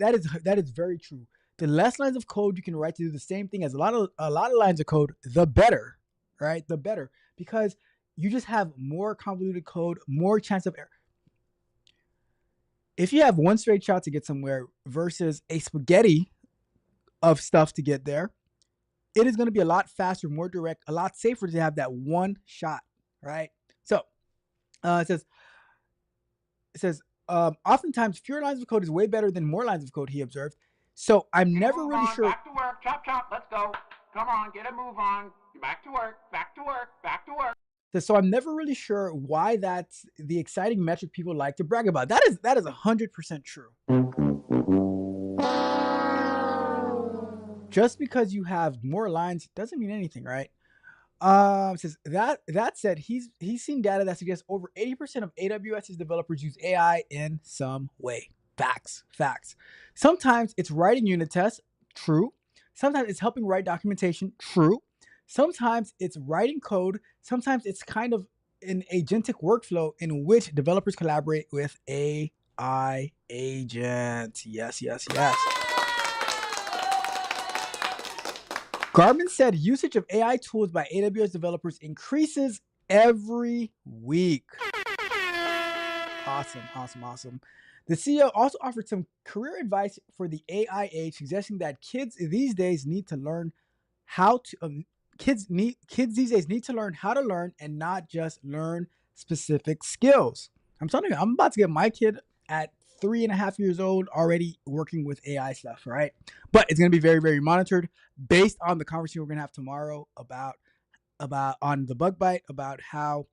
is very true. The less lines of code you can write to do the same thing as a lot of lines of code, the better, right? The better, because you just have more convoluted code, more chance of error. If you have one straight shot to get somewhere versus a spaghetti of stuff to get there, it is going to be a lot faster, more direct, a lot safer to have that one shot, right? So it says, oftentimes fewer lines of code is way better than more lines of code, he observed. So I'm never really sure. Back to work, chop, let's go. Come on, get a move on. Back to work. So I'm never really sure why that's the exciting metric people like to brag about. That is 100% true. Just because you have more lines doesn't mean anything, right? Says that said, he's seen data that suggests over 80% of AWS's developers use AI in some way. Facts. Sometimes it's writing unit tests, true. Sometimes it's helping write documentation. True. Sometimes it's writing code. Sometimes it's kind of an agentic workflow in which developers collaborate with AI agents. Yes, yes, yes. Garmin said usage of AI tools by AWS developers increases every week. Awesome, awesome, awesome. The CEO also offered some career advice for the AI age, suggesting that kids these days need to learn how to kids these days need to learn how to learn and not just learn specific skills. I'm telling you, I'm about to get my kid at 3.5 years old already working with AI stuff, right? But it's gonna be very, very monitored based on the conversation we're gonna have tomorrow about on the bug bite about how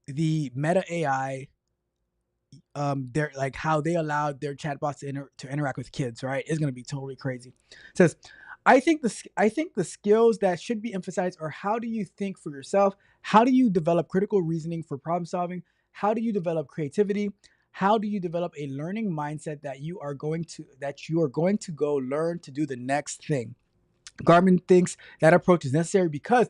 the Meta AI they're like how they allowed their chatbots to interact with kids, right? It's gonna be totally crazy. It says, I think the skills that should be emphasized are how do you think for yourself? How do you develop critical reasoning for problem solving? How do you develop creativity? How do you develop a learning mindset that you are going to go learn to do the next thing? Garmin thinks that approach is necessary because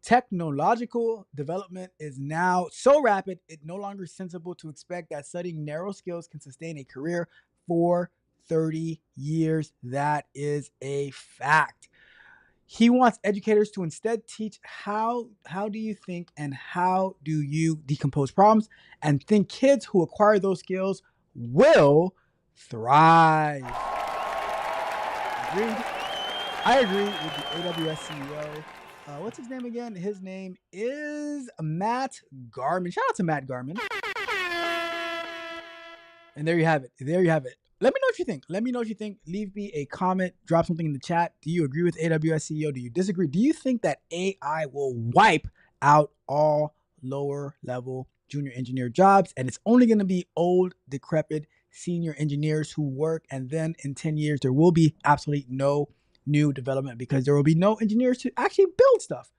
technological development is now so rapid, it's no longer sensible to expect that studying narrow skills can sustain a career for 30 years. That is a fact. He wants educators to instead teach how do you think and how do you decompose problems, and think kids who acquire those skills will thrive. Agreed. I agree with the AWS CEO. What's his name again? His name is Matt Garman. Shout out to Matt Garman. And there you have it. There you have it. Let me know what you think. Let me know what you think. Leave me a comment. Drop something in the chat. Do you agree with AWS CEO? Do you disagree? Do you think that AI will wipe out all lower level junior engineer jobs, and it's only going to be old, decrepit senior engineers who work, and then in 10 years there will be absolutely no new development because there will be no engineers to actually build stuff?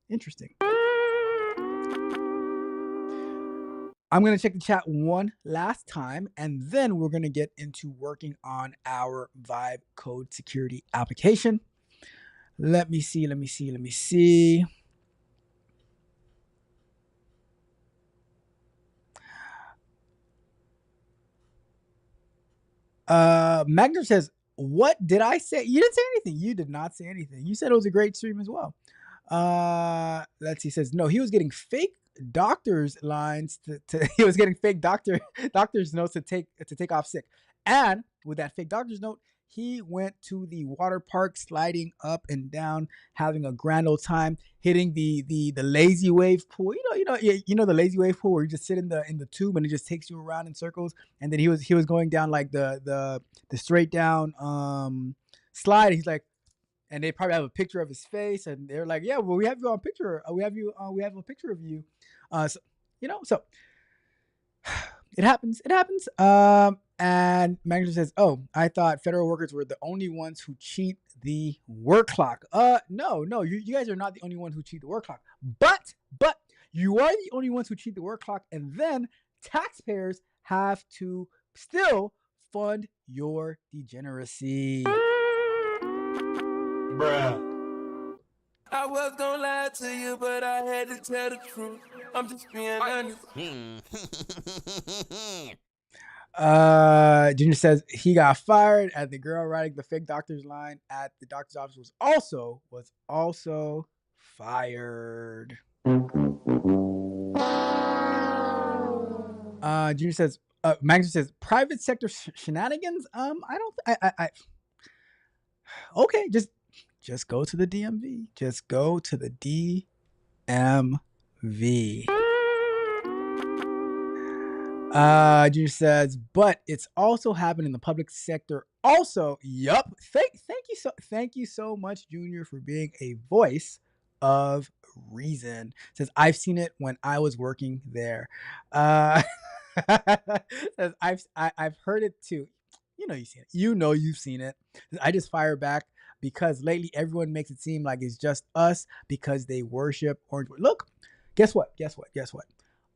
Interesting. I'm going to check the chat one last time, and then we're going to get into working on our Vibe code security application. Let me see. Magnum says, what did I say? You didn't say anything. You did not say anything. You said it was a great stream as well. Let's see. Says, no, he was getting fake doctor's lines he was getting fake doctor's notes to take off sick. And with that fake doctor's note, he went to the water park, sliding up and down, having a grand old time, hitting the lazy wave pool. You know the lazy wave pool where you just sit in the tube and it just takes you around in circles. And then he was going down like the straight down slide. And he's like, and they probably have a picture of his face, and they're like, "Yeah, well, we have you on picture. We have a picture of you." So it happens. It happens. And Magnus says, "Oh, I thought federal workers were the only ones who cheat the work clock." No, you guys are not the only one who cheat the work clock. But you are the only ones who cheat the work clock, and then taxpayers have to still fund your degeneracy. Bruh. I was gonna lie to you, but I had to tell the truth. I'm just being honest. Junior says he got fired, and the girl writing the fake doctor's line at the doctor's office was also fired. Junior says, Magnus says, private sector shenanigans. Okay, just go to the DMV. Just go to the DMV. Junior says, but it's also happened in the public sector. Also, yup. Thank you so much, Junior, for being a voice of reason. Says, I've seen it when I was working there. Says, I've heard it too. You've seen it. You've seen it. I just fire back because lately everyone makes it seem like it's just us because they worship orange. Look, guess what?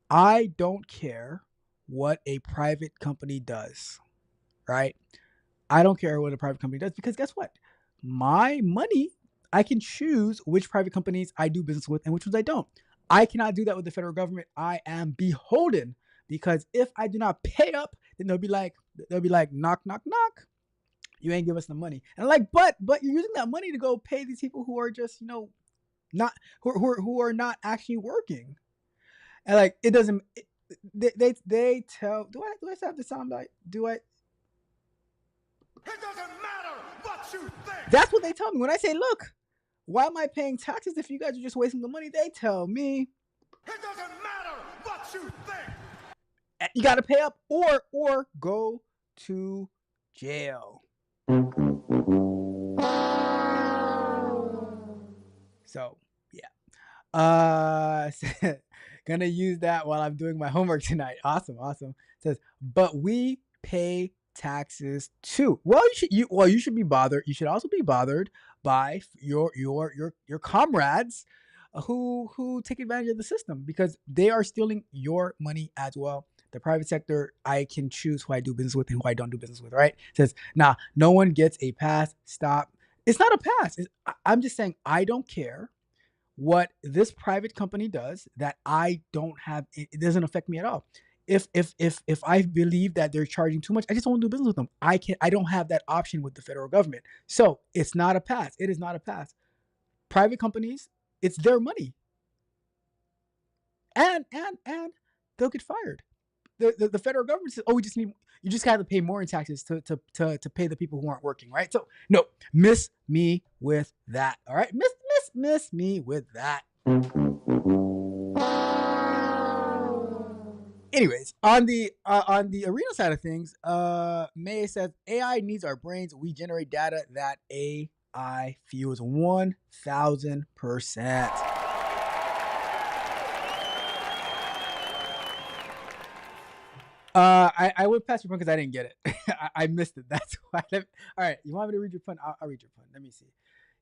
I don't care what a private company does, right? I don't care what a private company does, because guess what? My money, I can choose which private companies I do business with and which ones I don't. I cannot do that with the federal government. I am beholden, because if I do not pay up, then they'll be like, knock, knock, knock. You ain't give us the money. And I'm like, but you're using that money to go pay these people who are just, not who are not actually working. And like, it doesn't. They tell. Do I have the sound bite? Do I? It doesn't matter what you think. That's what they tell me when I say, look, why am I paying taxes if you guys are just wasting the money? They tell me, It doesn't matter what you think. you got to pay up or go to jail. So yeah, gonna use that while I'm doing my homework tonight. Awesome. It says, but we pay taxes too. Well, you should be bothered. You should also be bothered by your comrades who take advantage of the system, because they are stealing your money as well. The private sector, I can choose who I do business with and who I don't do business with, right? It says, nah, no one gets a pass. Stop. It's not a pass. I'm just saying, I don't care what this private company does that I don't have. It doesn't affect me at all. If I believe that they're charging too much, I just won't do business with them. I don't have that option with the federal government. So it's not a pass. It is not a pass. Private companies, it's their money. And they'll get fired. The federal government says, oh, you just got to pay more in taxes to pay the people who aren't working, right? So no, miss me with that. All right, miss me with that. Anyways, on the arena side of things, May says AI needs our brains. We generate data that AI fuels 1,000%. I went past your point because I didn't get it. I missed it. That's why. All right, you want me to read your point? I'll read your point. Let me see.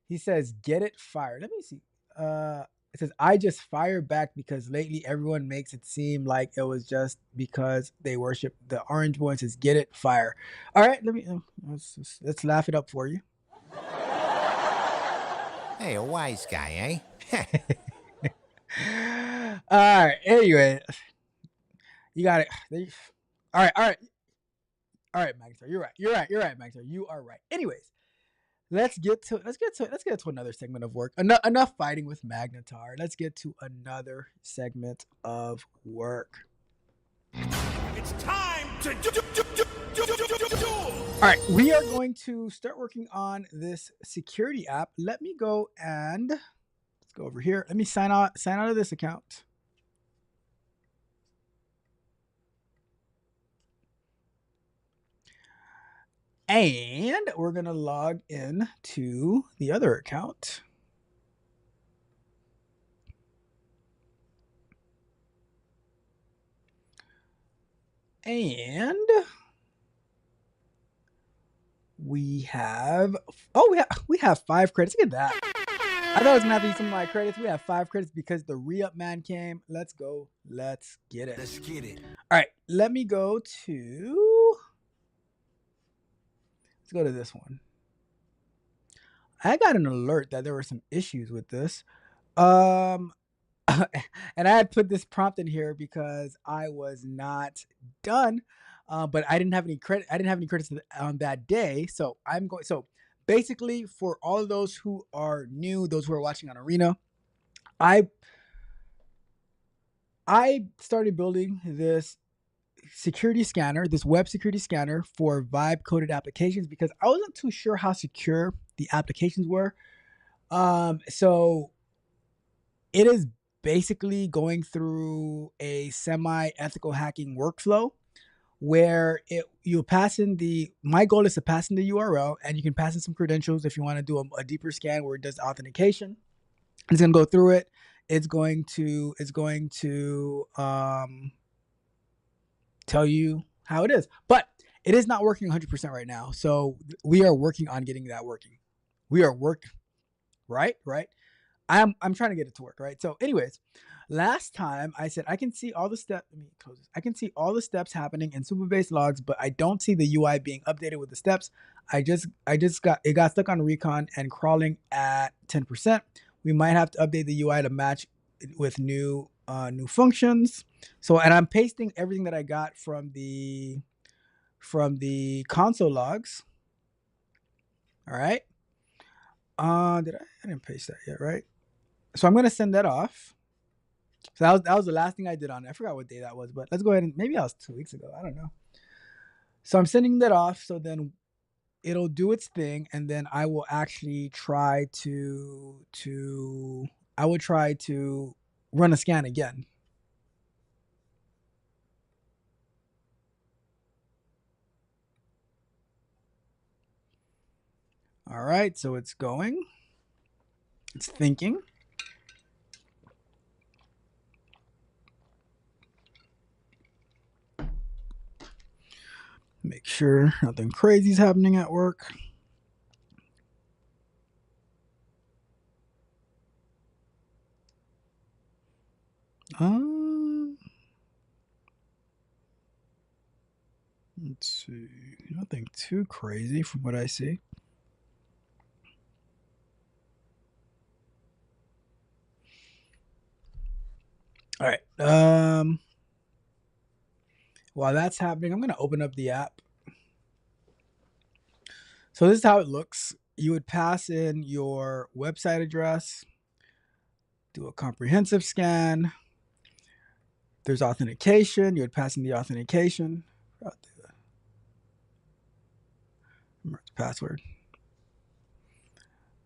He says, "Get it fired." Let me see. It says, "I just fire back because lately everyone makes it seem like it was just because they worship the orange boy." It says, "Get it fire." All right, let's laugh it up for you. Hey, a wise guy, eh? All right. Anyway, you got it. All right, Magnetar. You're right, Magnetar. You are right. Anyways, let's get to another segment of work. Enough fighting with Magnetar. Let's get to another segment of work. It's time to do. All right, we are going to start working on this security app. Let me go and let's go over here. Let me sign out of this account. And we're going to log in to the other account. And we have 5 credits. Look at that. I thought I was going to have to use some of my credits. We have 5 credits because the re-up man came. Let's go. Let's get it. Let's get it. All right. Let me go to... Let's go to this one. I got an alert that there were some issues with this. And I had put this prompt in here because I was not done. But I didn't have any credit. I didn't have any credits on that day. So so basically, for all of those who are new, those who are watching on Arena, I started building this security scanner, this web security scanner for vibe coded applications, because I wasn't too sure how secure the applications were. So it is basically going through a semi-ethical hacking workflow where you'll pass in my goal is to pass in the URL, and you can pass in some credentials if you want to do a deeper scan where it does authentication. It's going to go through it. It's going to tell you how it is, but it is not working 100% right now. So we are working on getting that working. Right. I'm trying to get it to work. Right. So anyways, Last time I said I can see all the steps. Let me close this. I can see all the steps happening in Superbase logs, but I don't see the UI being updated with the steps. I just got stuck on recon and crawling at 10%. We might have to update the UI to match with new functions. So, and I'm pasting everything that I got from the console logs. All right. I didn't paste that yet, right? So I'm gonna send that off. So that was the last thing I did on it. I forgot what day that was, but let's go ahead and maybe that was 2 weeks ago. I don't know. So I'm sending that off. So then it'll do its thing, and then I will actually try to run a scan again. All right, so it's going. It's thinking. Make sure nothing crazy is happening at work. Let's see. Nothing too crazy from what I see. All right. While that's happening, I'm going to open up the app. So this is how it looks. You would pass in your website address, do a comprehensive scan. There's authentication. You would pass in the authentication. Remember the password.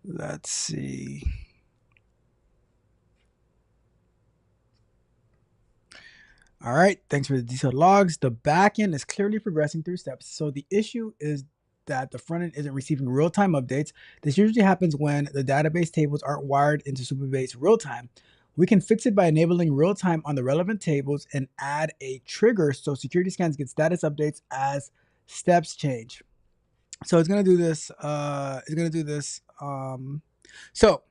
Let's see. All right, thanks for the detailed logs. The backend is clearly progressing through steps. So the issue is that the front end isn't receiving real-time updates. This usually happens when the database tables aren't wired into Superbase real-time. We can fix it by enabling real-time on the relevant tables and add a trigger so security scans get status updates as steps change. So it's gonna do this. So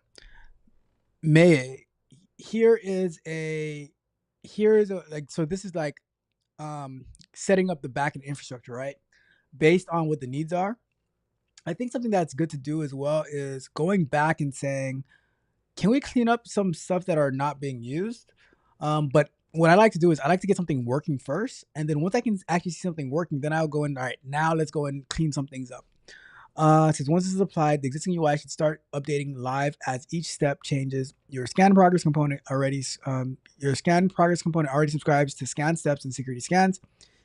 May, here is a like, so this is like setting up the backend infrastructure, right? Based on what the needs are. I think something that's good to do as well is going back and saying, can we clean up some stuff that are not being used? But what I like to do is I like to get something working first. And then once I can actually see something working, then I'll go in, all right, now let's go and clean some things up. Since once this is applied, the existing UI should start updating live as each step changes. Your scan progress component already subscribes to scan steps and security scans.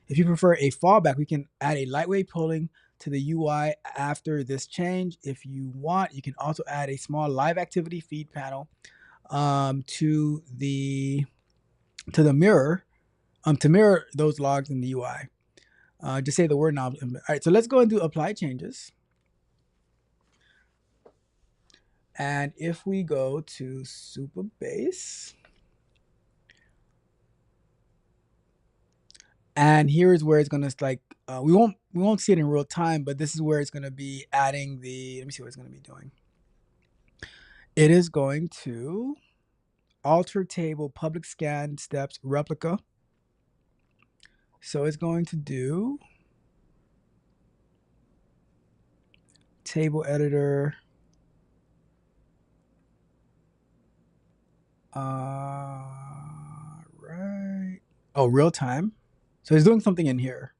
If you prefer a fallback, we can add a lightweight polling to the UI after this change. If you want, you can also add a small live activity feed panel to mirror those logs in the UI. Just say the word now. All right, so let's go and do apply changes. And if we go to Superbase, and here's where it's gonna like we won't see it in real time, but this is where it's gonna be adding the. Let me see what it's gonna be doing. It is going to alter table public scan steps replica. So it's going to do table editor. Right. Oh, real time. So it's doing something in here.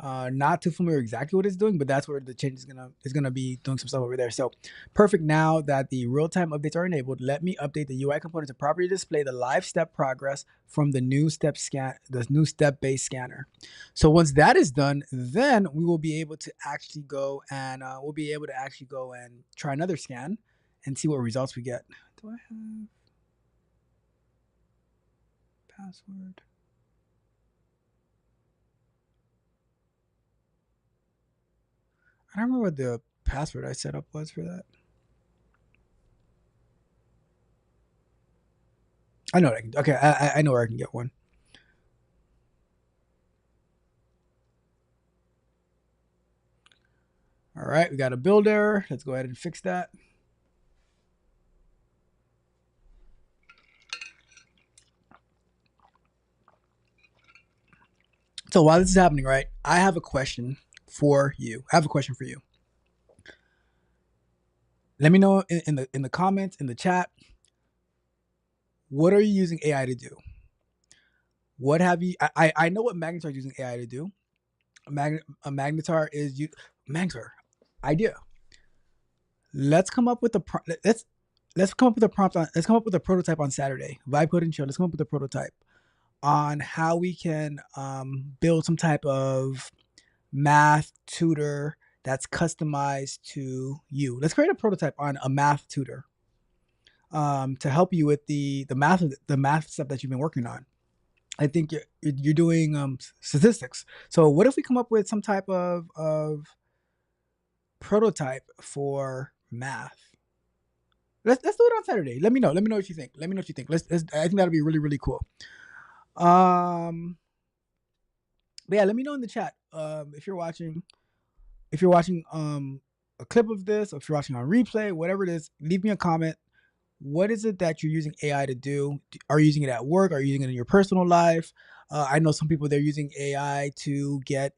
Not too familiar exactly what it's doing, but that's where the change is gonna be doing some stuff over there. So perfect. Now that the real-time updates are enabled, let me update the UI component to properly display the live step progress from the new step-based scanner. So once that is done, then we will be able to actually go and try another scan and see what results we get. Do I have password? I don't remember what the password I set up was for that. I know what I can. Okay, I know where I can get one. All right, we got a build error. Let's go ahead and fix that. So while this is happening, right, I have a question for you. Let me know in the comments, in the chat, what are you using AI to do? What have you? I know what Magnetar is using AI to do. A Magnetar is Magnetar idea. Let's come up with a let's come up with a prompt on. Let's come up with a prototype on Saturday. Vibe coding show. Let's come up with a prototype on how we can build some type of math tutor that's customized to you. Let's create a prototype on a math tutor to help you with the math stuff that you've been working on. I think you're doing statistics. So what if we come up with some type of prototype for math? Let's do it on Saturday. Let me know. Let me know what you think. Let's I think that'll be really, really cool. But yeah, let me know in the chat if you're watching a clip of this, or if you're watching on replay, whatever it is, leave me a comment. What is it that you're using AI to do? Are you using it at work? Are you using it in your personal life? I know some people, they're using AI to get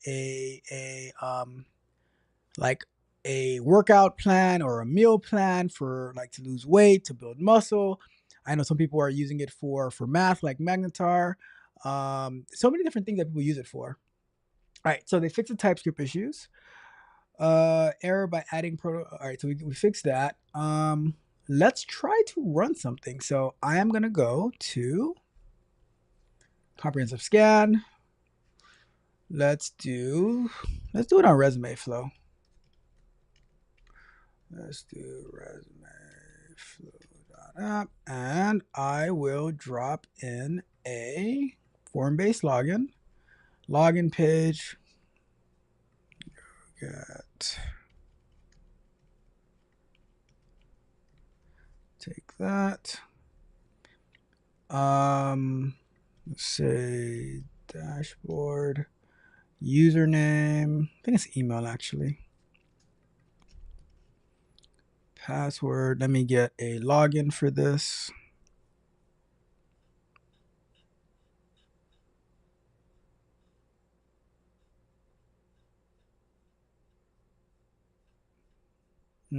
like a workout plan or a meal plan for like to lose weight, to build muscle. I know some people are using it for math, like Magnetar. So many different things that people use it for. All right, so they fixed the TypeScript issues. Error by adding all right, so we fixed that. Let's try to run something. So I am gonna go to comprehensive scan. Let's do it on resume flow. Let's do resume flow.app, and I will drop in a form-based login page. Get, take that. Let's say dashboard, username. I think it's email actually. Password. Let me get a login for this. I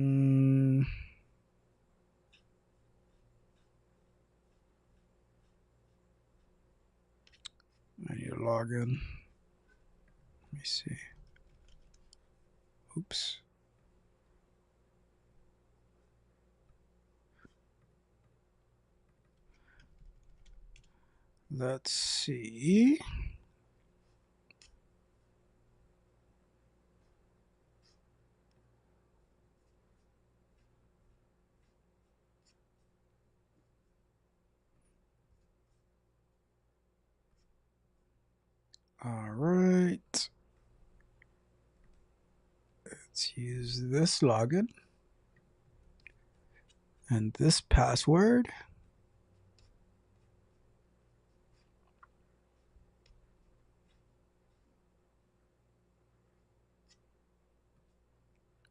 need a login. Let me see. Oops. Let's see. All right. Let's use this login and this password.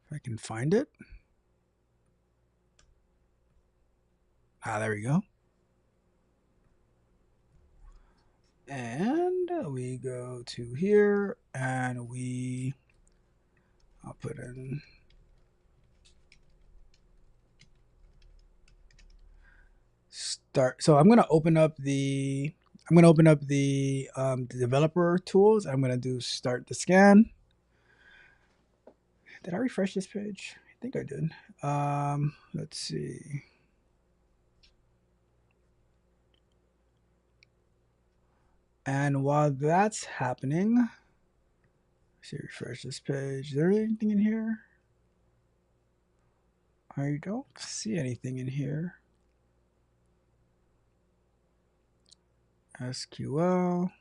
If I can find it. There we go. And we go to here and I'll put in start. So I'm going to open up the developer tools. I'm going to do start the scan. Did I refresh this page? I think I did. Let's see. And while that's happening, let's see, refresh this page. Is there anything in here? I don't see anything in here. SQL.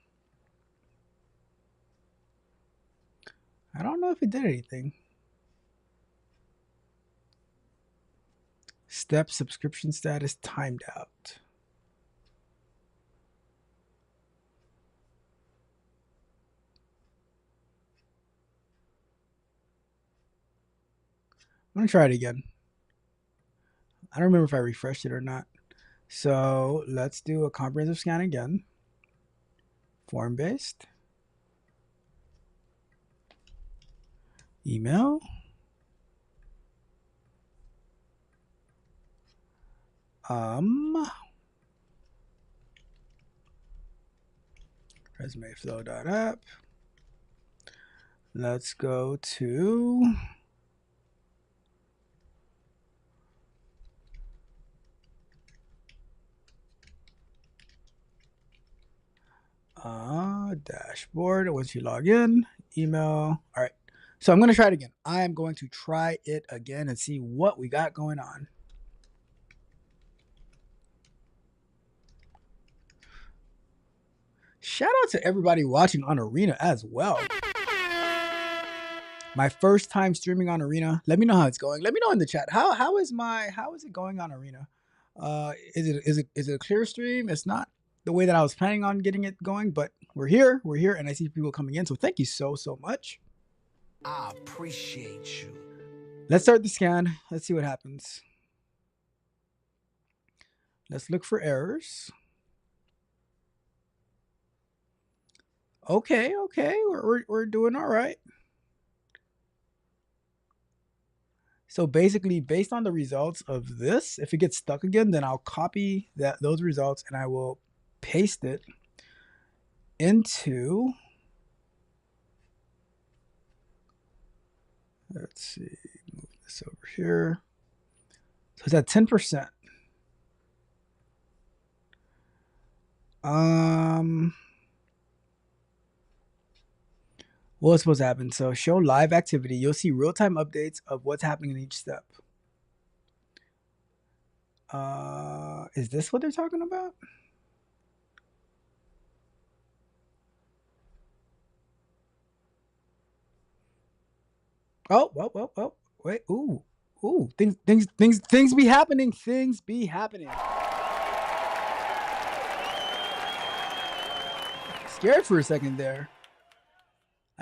I don't know if it did anything. Step subscription status timed out. I'm gonna try it again. I don't remember if I refreshed it or not. So let's do a comprehensive scan again. Form based. email. Resume flow.app. Let's go to dashboard. Once you log in, email. All right. So I'm going to try it again. I am going to try it again and see what we got going on. Shout out to everybody watching on Arena as well. My first time streaming on Arena. Let me know how it's going. Let me know in the chat. How is it going on Arena? Is it a clear stream? It's not the way that I was planning on getting it going, but we're here, and I see people coming in. So thank you so much. I appreciate you. Let's start the scan. Let's see what happens. Let's look for errors. Okay, we're doing all right. So basically, based on the results of this, if it gets stuck again, then I'll copy those results and I will paste it into, let's see, move this over here. So it's at 10%. What's supposed to happen? So show live activity. You'll see real-time updates of what's happening in each step. Is this what they're talking about? Oh, wait, ooh, things be happening. Things be happening. Scared for a second there.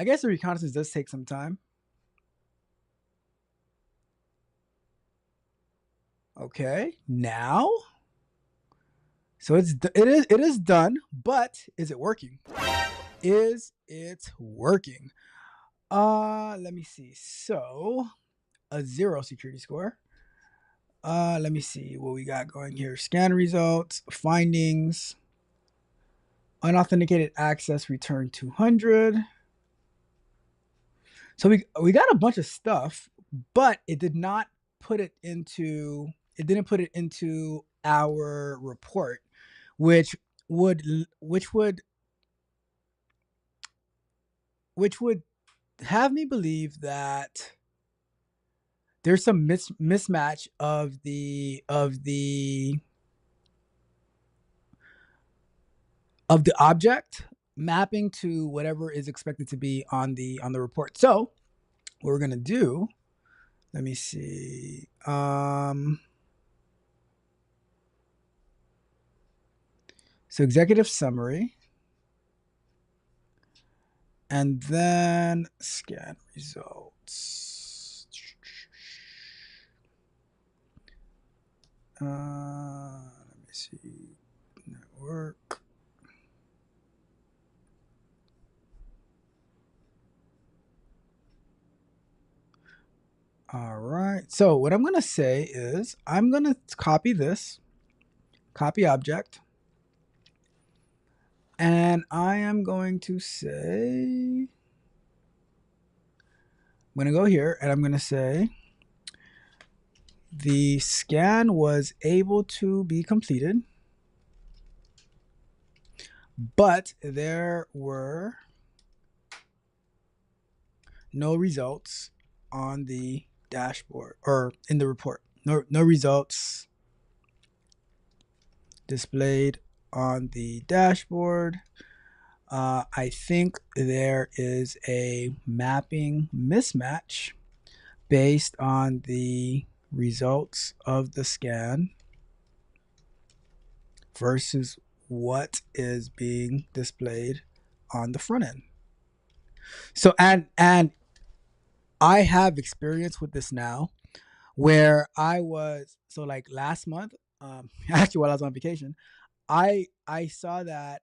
I guess the reconnaissance does take some time. Okay, now. So it is done, but is it working? Is it working? Let me see. So a 0 security score. Let me see what we got going here. Scan results, findings, unauthenticated access, return 200. So we got a bunch of stuff, but it did not put it into, it didn't put it into our report, which would have me believe that there's some mismatch of the object mapping to whatever is expected to be on the report. So what we're gonna do, let me see. So executive summary, and then scan results. Let me see, network. All right, so what I'm gonna say is I'm gonna copy this, copy object, and I am going to say, I'm gonna go here and I'm gonna say the scan was able to be completed, but there were no results on the dashboard or in the report. No results displayed on the dashboard. I think there is a mapping mismatch based on the results of the scan versus what is being displayed on the front end. So and I have experience with this now, where I was, so like last month, actually while I was on vacation, I saw that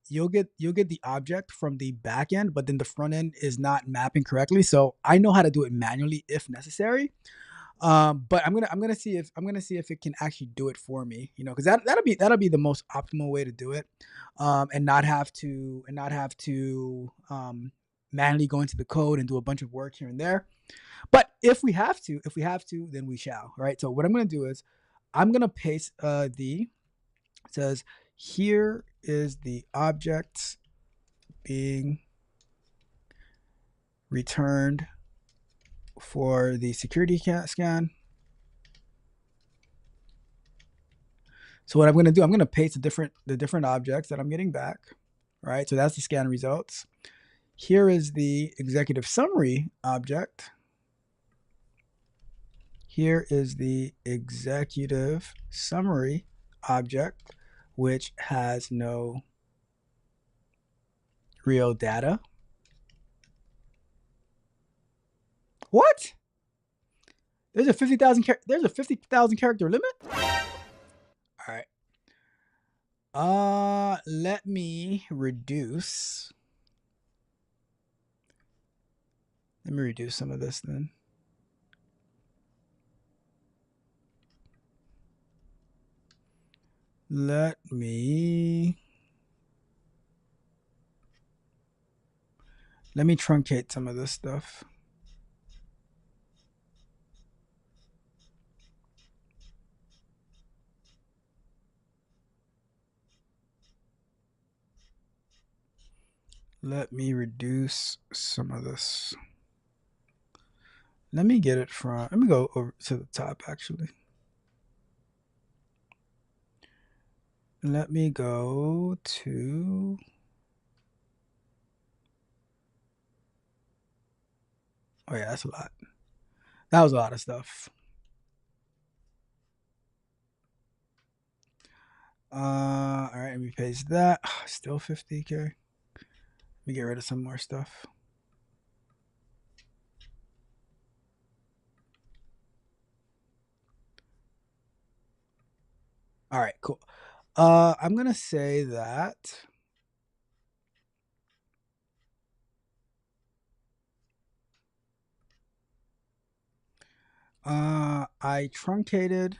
you'll get the object from the back end, but then the front end is not mapping correctly. So I know how to do it manually if necessary. But I'm gonna see if it can actually do it for me, you know, because that'll be the most optimal way to do it, and not have to manually go into the code and do a bunch of work here and there. But if we have to, then we shall, right? So what I'm gonna do is I'm gonna paste it says here is the object being returned for the security scan. So what I'm going to do, I'm going to paste the different objects that I'm getting back, right? So that's the scan results. Here is the executive summary object. Here is the executive summary object, which has no real data. What? There's a 50,000 character limit? All right. Let me reduce some of this then. Let me truncate some of this stuff. Let me reduce some of this. Let me get it from, let me go over to the top actually. Let me go to, oh yeah, that's a lot. That was a lot of stuff. All right, let me paste that. Still 50K. Let me get rid of some more stuff. All right, cool. I'm gonna say that I truncated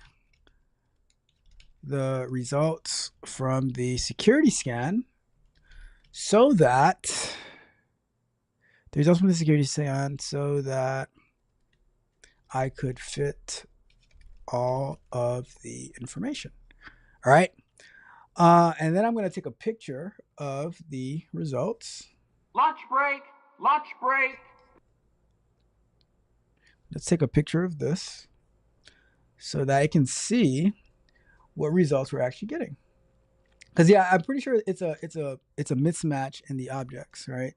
the results from the security scan so that the results from the security scan so that I could fit all of the information. All right. And then I'm going to take a picture of the results. Lunch break! Lunch break! Let's take a picture of this so that I can see what results we're actually getting. Because yeah, I'm pretty sure it's a mismatch in the objects, right?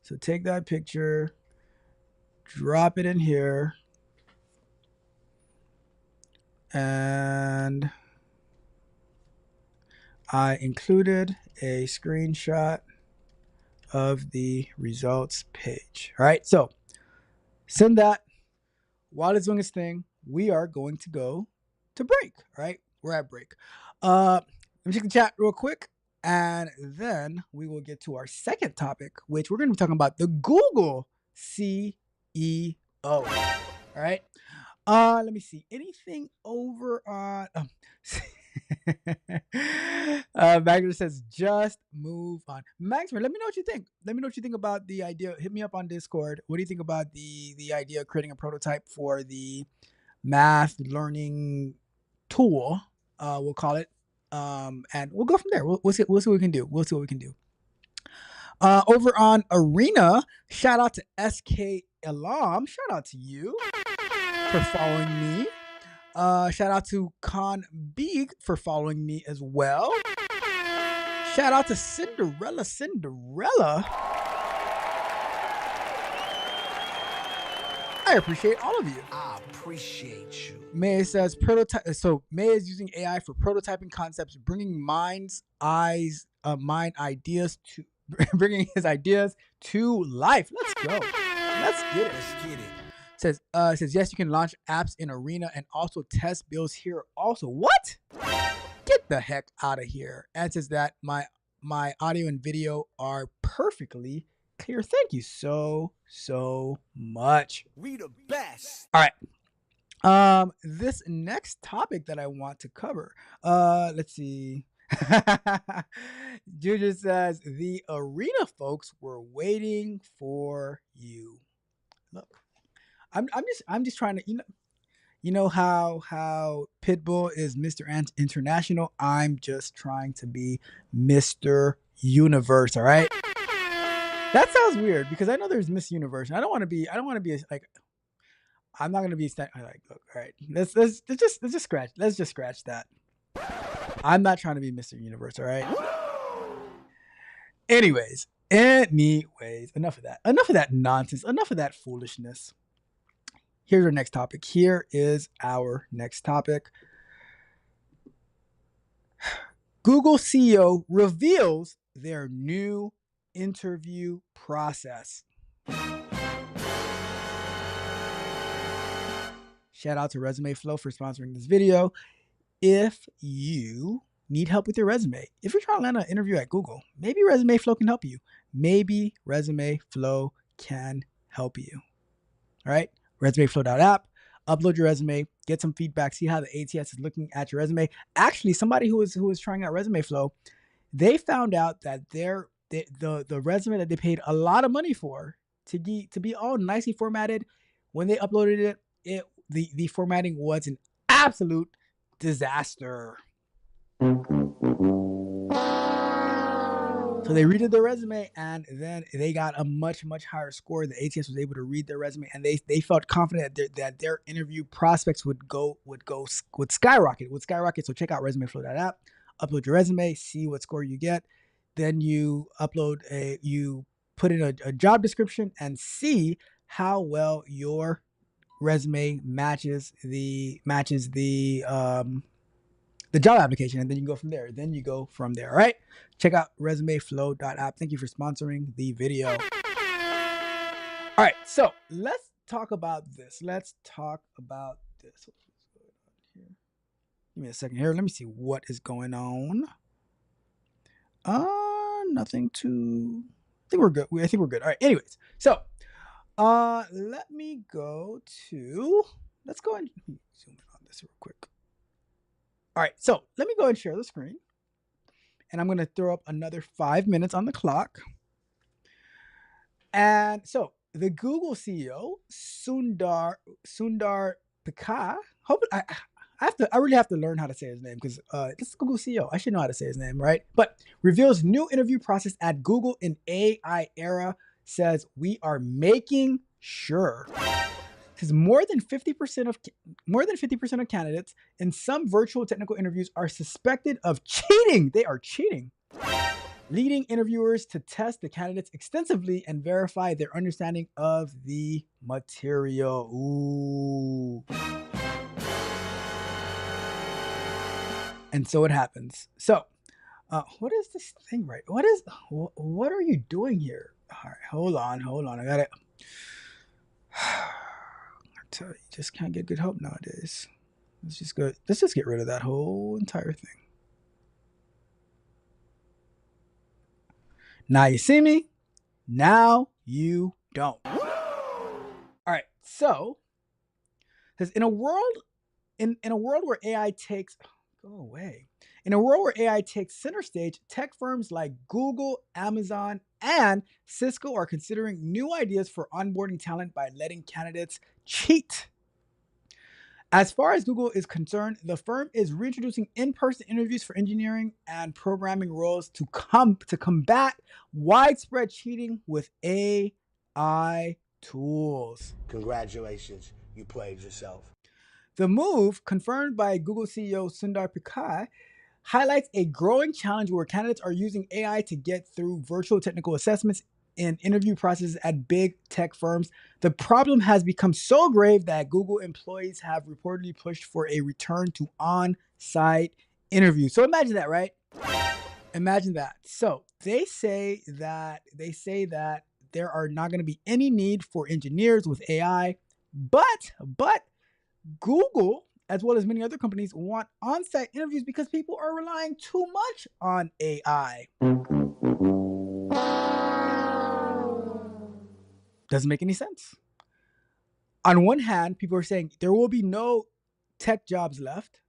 So take that picture, drop it in here, and I included a screenshot of the results page. All right, so send that. While it's doing its thing, we are going to go to break. All right, we're at break. Let me check the chat real quick, and then we will get to our second topic, which we're going to be talking about the Google CEO. All right. Let me see. Anything over on Magnus says just move on. Maximer, let me know what you think. Let me know what you think about the idea. Hit me up on Discord. What do you think about the idea of creating a prototype for the math learning tool? We'll call it. And we'll go from there. We'll see what we can do. We'll see what we can do. Over on Arena, shout out to SK Elam. Shout out to you for following me. Shout out to Con Big for following me as well. Shout out to Cinderella. I appreciate all of you. I appreciate you. May says prototype. So May is using AI for prototyping concepts, bringing mind ideas to bringing his ideas to life. Let's go. Let's get it. Says yes, you can launch apps in Arena and also test builds here. Also, what? Get the heck out of here. And says that my my audio and video are perfectly clear. Thank you so much. We the best. All right. This next topic that I want to cover, let's see. Juju says the arena folks were waiting for you. Look, I'm just trying to, you know how Pitbull is Mr. International. I'm just trying to be Mr. Universe. All right. That sounds weird because I know there's Miss Universe. And I don't want to be like. I'm not gonna be like, look, all right. Let's just scratch that. I'm not trying to be Mr. Universe, all right? Anyways, enough of that nonsense, enough of that foolishness. Here's our next topic. Here is our next topic. Google CEO reveals their new interview process. Shout out to Resume Flow for sponsoring this video. If you need help with your resume, if you're trying to land an interview at Google, maybe Resume Flow can help you. Maybe Resume Flow can help you. All right, resumeflow.app. Upload your resume, get some feedback, see how the ATS is looking at your resume. Actually, somebody who was trying out Resume Flow, they found out that the resume that they paid a lot of money for to be all nicely formatted, when they uploaded it, the formatting was an absolute disaster. So they redid their resume and then they got a much higher score. The ATS was able to read their resume and they felt confident that their interview prospects would skyrocket. So check out resumeflow.app, upload your resume, see what score you get. Then you put in a job description and see how well your resume matches the job application, and then you can go from there. All right, check out resumeflow.app. Thank you for sponsoring the video. All right, so let's talk about this. What's going on here? Give me a second here. Let me see what is going on. Nothing too. I think we're good. All right. Anyways, so let me go to. Let's go and zoom in on this real quick. All right, so let me go and share the screen, and I'm going to throw up another 5 minutes on the clock. And so the Google CEO Sundar Pichai. I really have to learn how to say his name because this is Google CEO. I should know how to say his name, right? But reveals new interview process at Google in AI era. Says we are making sure. Says more than 50% of candidates in some virtual technical interviews are suspected of cheating. They are cheating, leading interviewers to test the candidates extensively and verify their understanding of the material. Ooh. And so it happens. So, what is this thing, right? What are you doing here? All right, hold on. I got it. I tell you, just can't get good help nowadays. Let's just get rid of that whole entire thing. Now you see me. Now you don't. All right. So, in a world where AI takes center stage, tech firms like Google, Amazon, and Cisco are considering new ideas for onboarding talent by letting candidates cheat. As far as Google is concerned, the firm is reintroducing in-person interviews for engineering and programming roles to combat widespread cheating with AI tools. Congratulations, you played yourself. The move, confirmed by Google CEO Sundar Pichai, highlights a growing challenge where candidates are using AI to get through virtual technical assessments in interview processes at big tech firms. The problem has become so grave that Google employees have reportedly pushed for a return to on-site interviews. So imagine that, right? Imagine that. So they say that there are not going to be any need for engineers with AI, but Google as well as many other companies, want on-site interviews because people are relying too much on AI. Doesn't make any sense. On one hand, people are saying there will be no tech jobs left.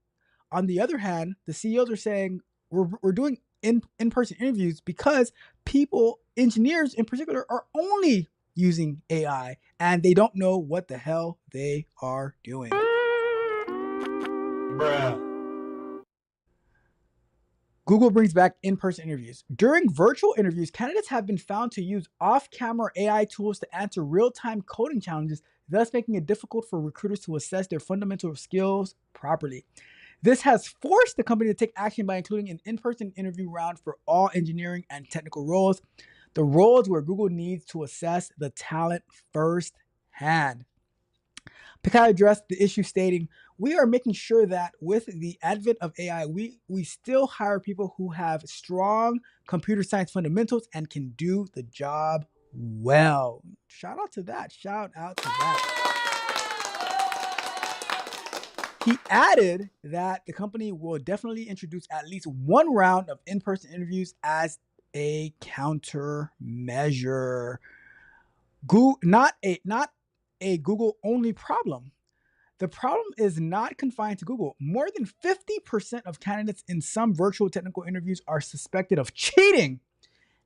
On the other hand, the CEOs are saying we're doing in-person interviews because people, engineers in particular, are only using AI and they don't know what the hell they are doing. Bruh. Google brings back in-person interviews. During virtual interviews, candidates have been found to use off-camera AI tools to answer real-time coding challenges, thus making it difficult for recruiters to assess their fundamental skills properly. This has forced the company to take action by including an in-person interview round for all engineering and technical roles, the roles where Google needs to assess the talent firsthand. Picard addressed the issue stating, "We are making sure that with the advent of AI, we still hire people who have strong computer science fundamentals and can do the job well." Shout out to that. Shout out to that. He added that the company will definitely introduce at least one round of in-person interviews as a countermeasure. Not a Google-only problem. The problem is not confined to Google. More than 50% of candidates in some virtual technical interviews are suspected of cheating,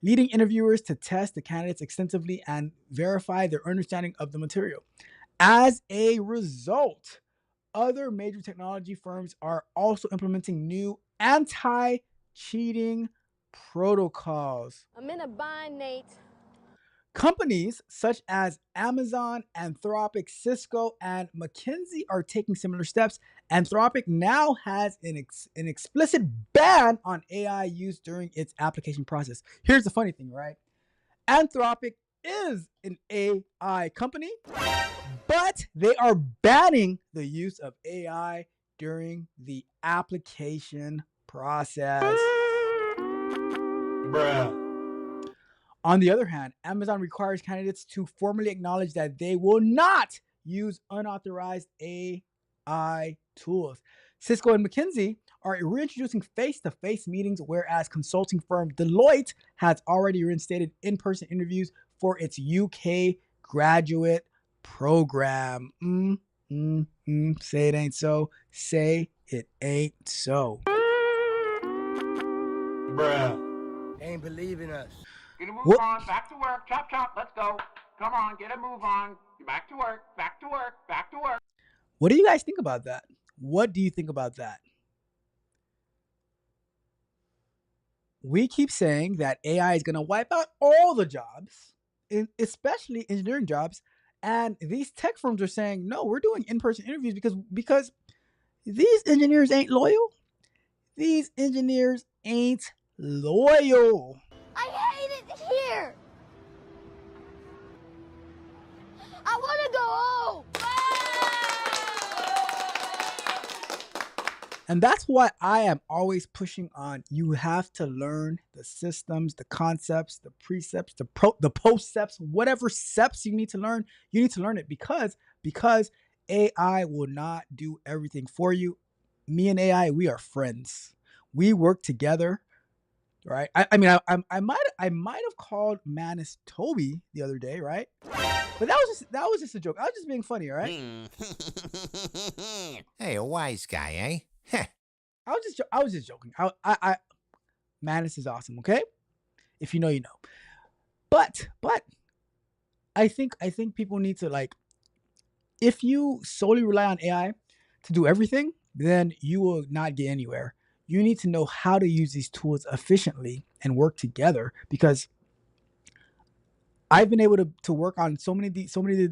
leading interviewers to test the candidates extensively and verify their understanding of the material. As a result, other major technology firms are also implementing new anti-cheating protocols. I'm in a bind, Nate. Companies such as Amazon, Anthropic, Cisco, and McKinsey are taking similar steps. Anthropic now has an explicit ban on AI use during its application process. Here's the funny thing, right? Anthropic is an AI company, but they are banning the use of AI during the application process. Bruh. On the other hand, Amazon requires candidates to formally acknowledge that they will not use unauthorized AI tools. Cisco and McKinsey are reintroducing face-to-face meetings, whereas consulting firm Deloitte has already reinstated in-person interviews for its UK graduate program. Say it ain't so. Say it ain't so. Bruh. They ain't believing us. Get a move on, back to work, chop chop, let's go. Come on, get a move on. You're back to work, back to work, back to work. What do you guys think about that? What do you think about that? We keep saying that AI is going to wipe out all the jobs, especially engineering jobs. And these tech firms are saying, no, we're doing in-person interviews because these engineers ain't loyal. These engineers ain't loyal. I hate it here. I want to go home. And that's why I am always pushing on. You have to learn the systems, the concepts, the precepts, the post-steps, whatever steps you need to learn it because AI will not do everything for you. Me and AI, we are friends. We work together, right? I mean, I might have called Manus Toby the other day, right? But that was just a joke. I was just being funny, all right? Hey, a wise guy, eh? Heh. I was just joking. Manus is awesome, okay? If you know, you know. But I think people need to, like, if you solely rely on AI to do everything, then you will not get anywhere. You need to know how to use these tools efficiently and work together, because I've been able to work on so many of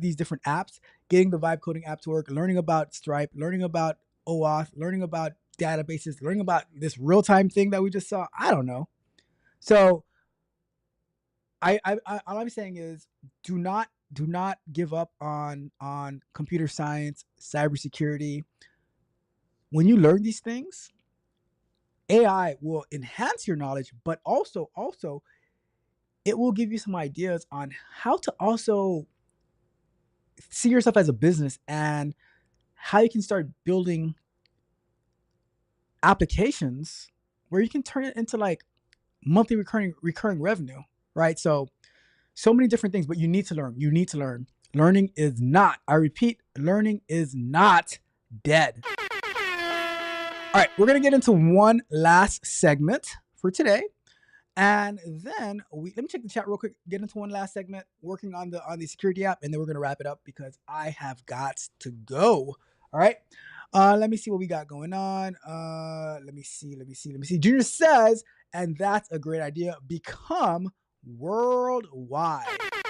these different apps, getting the vibe coding app to work, learning about Stripe, learning about OAuth, learning about databases, learning about this real-time thing that we just saw. I don't know. So all I'm saying is do not give up on computer science, cybersecurity. When you learn these things, AI will enhance your knowledge, but also it will give you some ideas on how to also see yourself as a business and how you can start building applications where you can turn it into like monthly recurring revenue, right? So many different things, but you need to learn. You need to learn. Learning is not, I repeat, learning is not dead. All right, we're going to get into one last segment for today. And then let me check the chat real quick, get into one last segment, working on the security app, and then we're going to wrap it up because I have got to go. All right. Let me see what we got going on. Let me see. Junior says, and that's a great idea, become worldwide.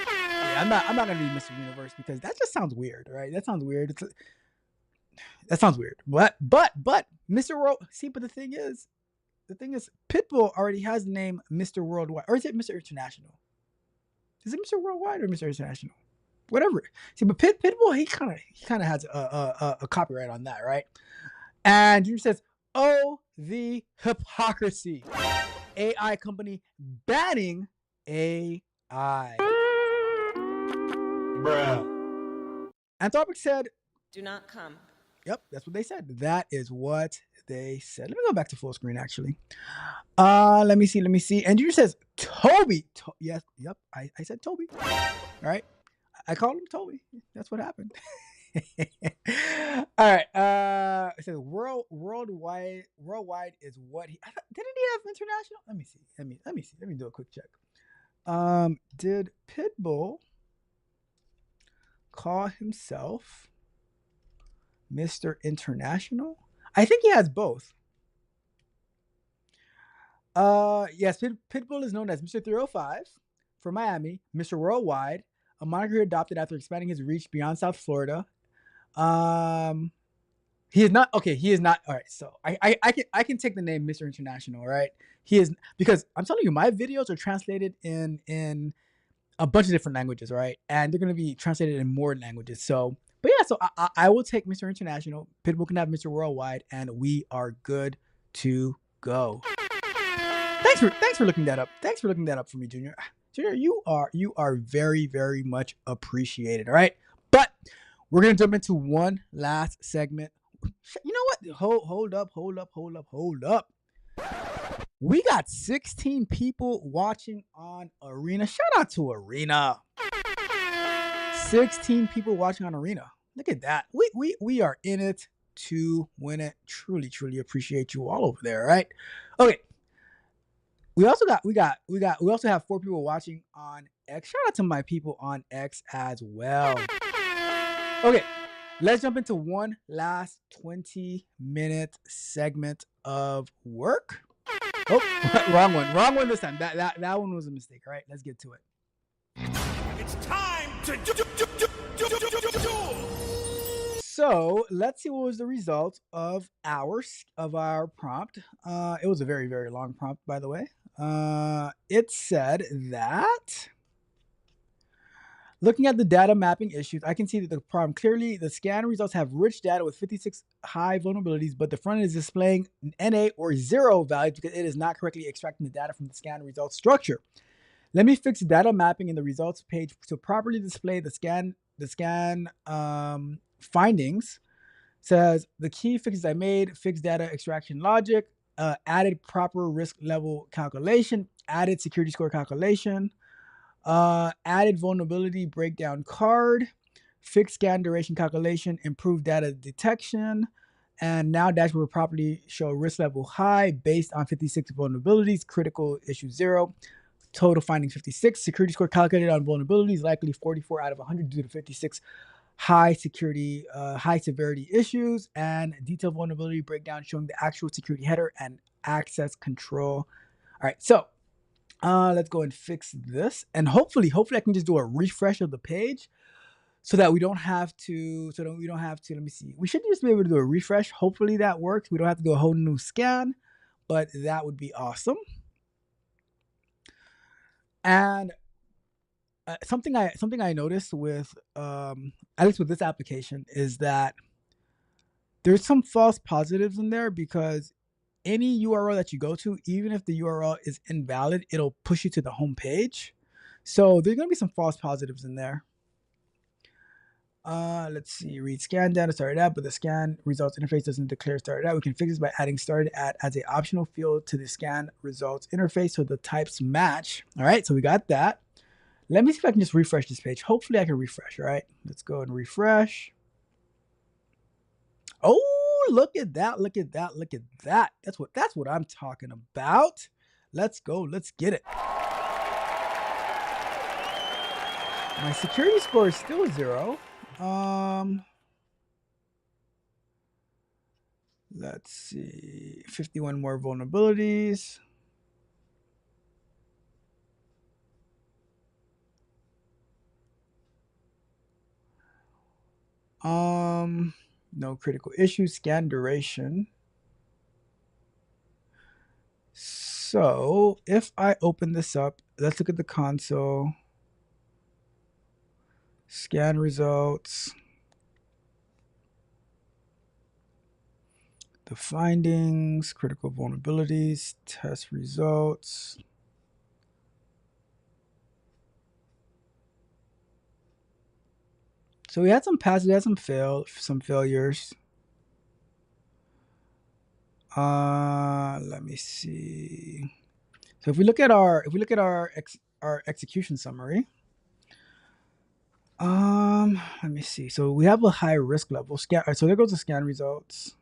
Yeah, I'm not going to be Mr. Universe because that just sounds weird, right? That sounds weird. That sounds weird. But Mr. World, see, but the thing is, Pitbull already has the name Mr. Worldwide, or is it Mr. International? Is it Mr. Worldwide or Mr. International? Whatever. See, but Pitbull, he kind of has a copyright on that, right? And Junior says, "Oh, the hypocrisy! AI company banning AI." Bruh. Anthropic said, "Do not come." Yep, that's what they said. That is what they said. Let me go back to full screen, actually. Let me see. And Junior says, Toby. Yes, yep, I said Toby. All right. I called him Toby. That's what happened. All right. It says worldwide is what he didn't he have international? Let me see. Let me do a quick check. Did Pitbull call himself Mr. International? I think he has both. Yes, Pitbull is known as Mr. 305 for Miami, Mr. Worldwide, a moniker he adopted after expanding his reach beyond South Florida. He is not okay. He is not. All right. So I can take the name Mr. International. Right. He is, because I'm telling you, my videos are translated in a bunch of different languages. Right. And they're going to be translated in more languages. So, but yeah, so I will take Mr. International. Pitbull can have Mr. Worldwide, and we are good to go. Thanks for looking that up. Thanks for looking that up for me, Junior. Junior, you are very, very much appreciated. All right. But we're gonna jump into one last segment. You know what? Hold up. We got 16 people watching on Arena. Shout out to Arena. 16 people watching on Arena. Look at that. We are in it to win it. Truly appreciate you all over there. All right. Okay. We also have 4 people watching on X. Shout out to my people on X as well. Okay. Let's jump into one last 20-minute segment of work. Oh, wrong one this time. That one was a mistake. All right, let's get to it. It's time to do. So let's see what was the result of our prompt. It was a very, very long prompt, by the way. It said that, looking at the data mapping issues, I can see that the problem clearly, the scan results have rich data with 56 high vulnerabilities, but the front end is displaying NA or 0 values because it is not correctly extracting the data from the scan results structure. Let me fix data mapping in the results page to properly display the scan findings. Says the key fixes I made: fixed data extraction logic, added proper risk level calculation, added security score calculation, added vulnerability breakdown card, fixed scan duration calculation, improved data detection, and now dashboard will properly show risk level high based on 56 vulnerabilities, critical issue 0. Total findings 56. Security score calculated on vulnerabilities likely 44 out of 100 due to 56 high severity issues, and detailed vulnerability breakdown showing the actual security header and access control. All right, so let's go and fix this, and hopefully I can just do a refresh of the page so that we don't have to. Let me see. We should just be able to do a refresh. Hopefully that works. We don't have to do a whole new scan, but that would be awesome. And something I noticed with at least with this application is that there's some false positives in there, because any URL that you go to, even if the URL is invalid, it'll push you to the home page. So there's gonna be some false positives in there. Let's see, read scan data started at, but the scan results interface doesn't declare started at. We can fix this by adding started at as an optional field to the scan results interface so the types match. All right, so we got that. Let me see if I can just refresh this page. Hopefully I can refresh. All right, let's go and refresh. Oh, look at that, look at that, look at that. That's what I'm talking about. Let's go, let's get it. My security score is still 0. Let's see, 51 more vulnerabilities. No critical issues, scan duration. So if I open this up, let's look at the console. Scan results. The findings, critical vulnerabilities, test results. So we had some passes, we had some failures. Let me see. So if we look at our execution summary, let me see. So we have a high risk level scan. So there goes the scan results.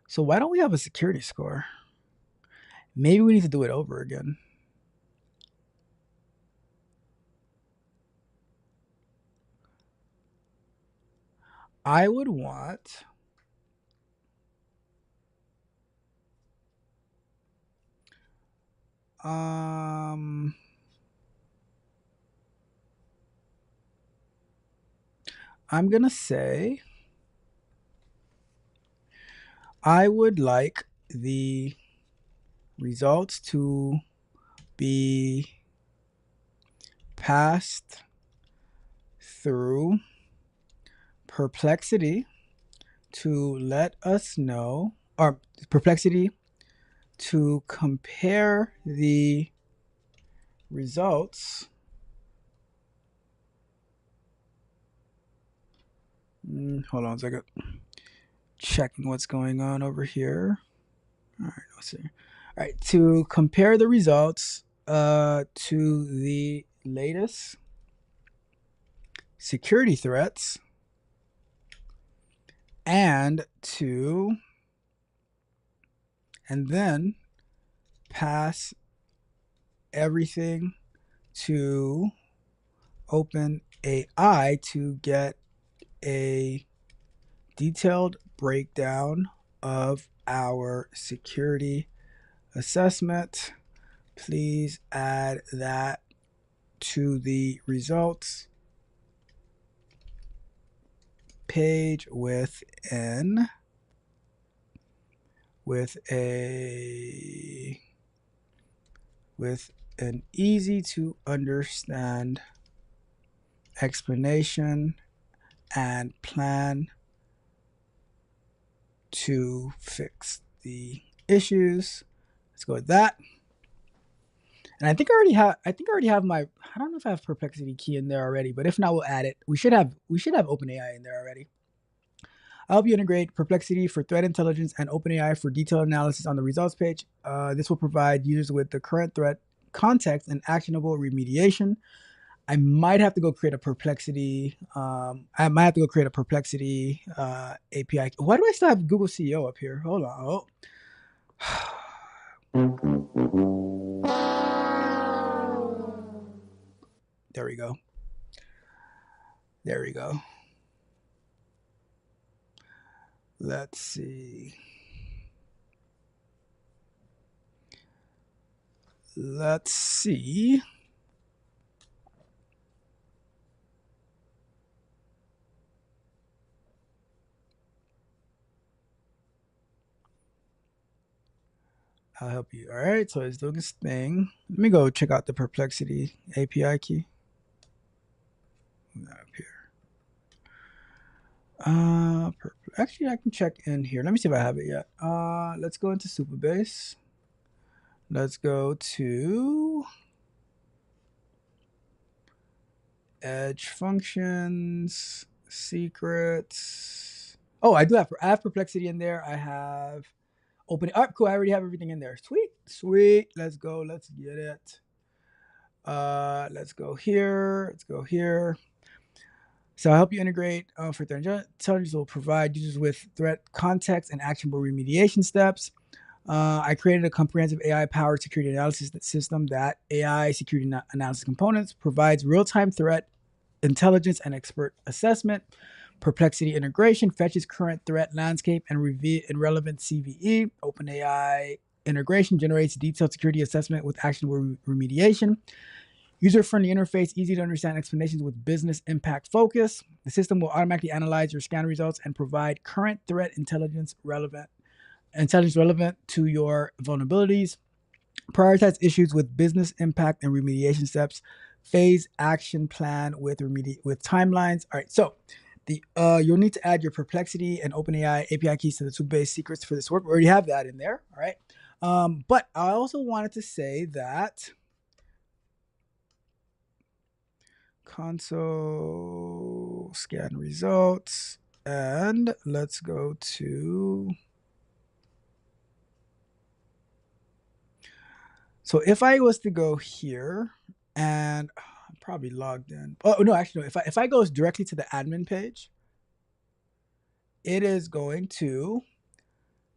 So why don't we have a security score? Maybe we need to do it over again. I would want I'm gonna say I would like the results to be passed through Perplexity to let us know, or Perplexity to compare the results. Hold on a second. Checking what's going on over here. All right, let's see. All right, to compare the results to the latest security threats and then pass everything to OpenAI to get a detailed breakdown of our security assessment. Please add that to the results page with an easy to understand explanation and plan to fix the issues. Let's go with that. And I think I already have my, I don't know if I have Perplexity key in there already, but if not, we'll add it. We should have OpenAI in there already. I help you integrate Perplexity for threat intelligence and OpenAI for detailed analysis on the results page. This will provide users with the current threat context and actionable remediation. I might have to go create a Perplexity. API. Why do I still have Google CEO up here? Hold on. There we go. Let's see. I'll help you. All right, so it's doing this thing. Let me go check out the Perplexity API key. Up here. Actually, I can check in here. Let me see if I have it yet. Let's go into Supabase. Let's go to edge functions, secrets. Oh, I have perplexity in there. I have opening up. Cool. I already have everything in there. Sweet. Let's go. Let's get it. Let's go here. So I'll help you integrate for threat intelligence. Will provide users with threat context and actionable remediation steps. I created a comprehensive AI-powered security analysis system that AI security analysis components provides real-time threat intelligence and expert assessment. Perplexity integration fetches current threat landscape and relevant CVE. OpenAI integration generates detailed security assessment with actionable remediation. User-friendly interface, easy to understand explanations with business impact focus. The system will automatically analyze your scan results and provide current threat intelligence relevant to your vulnerabilities. Prioritize issues with business impact and remediation steps. Phase action plan with timelines. All right, so you'll need to add your Perplexity and OpenAI API keys to the two base secrets for this work. We already have that in there. All right, but I also wanted to say that console scan results, and let's go to. So if I was to go here, and I'm probably logged in. Oh no, actually no. If I go directly to the admin page, it is going to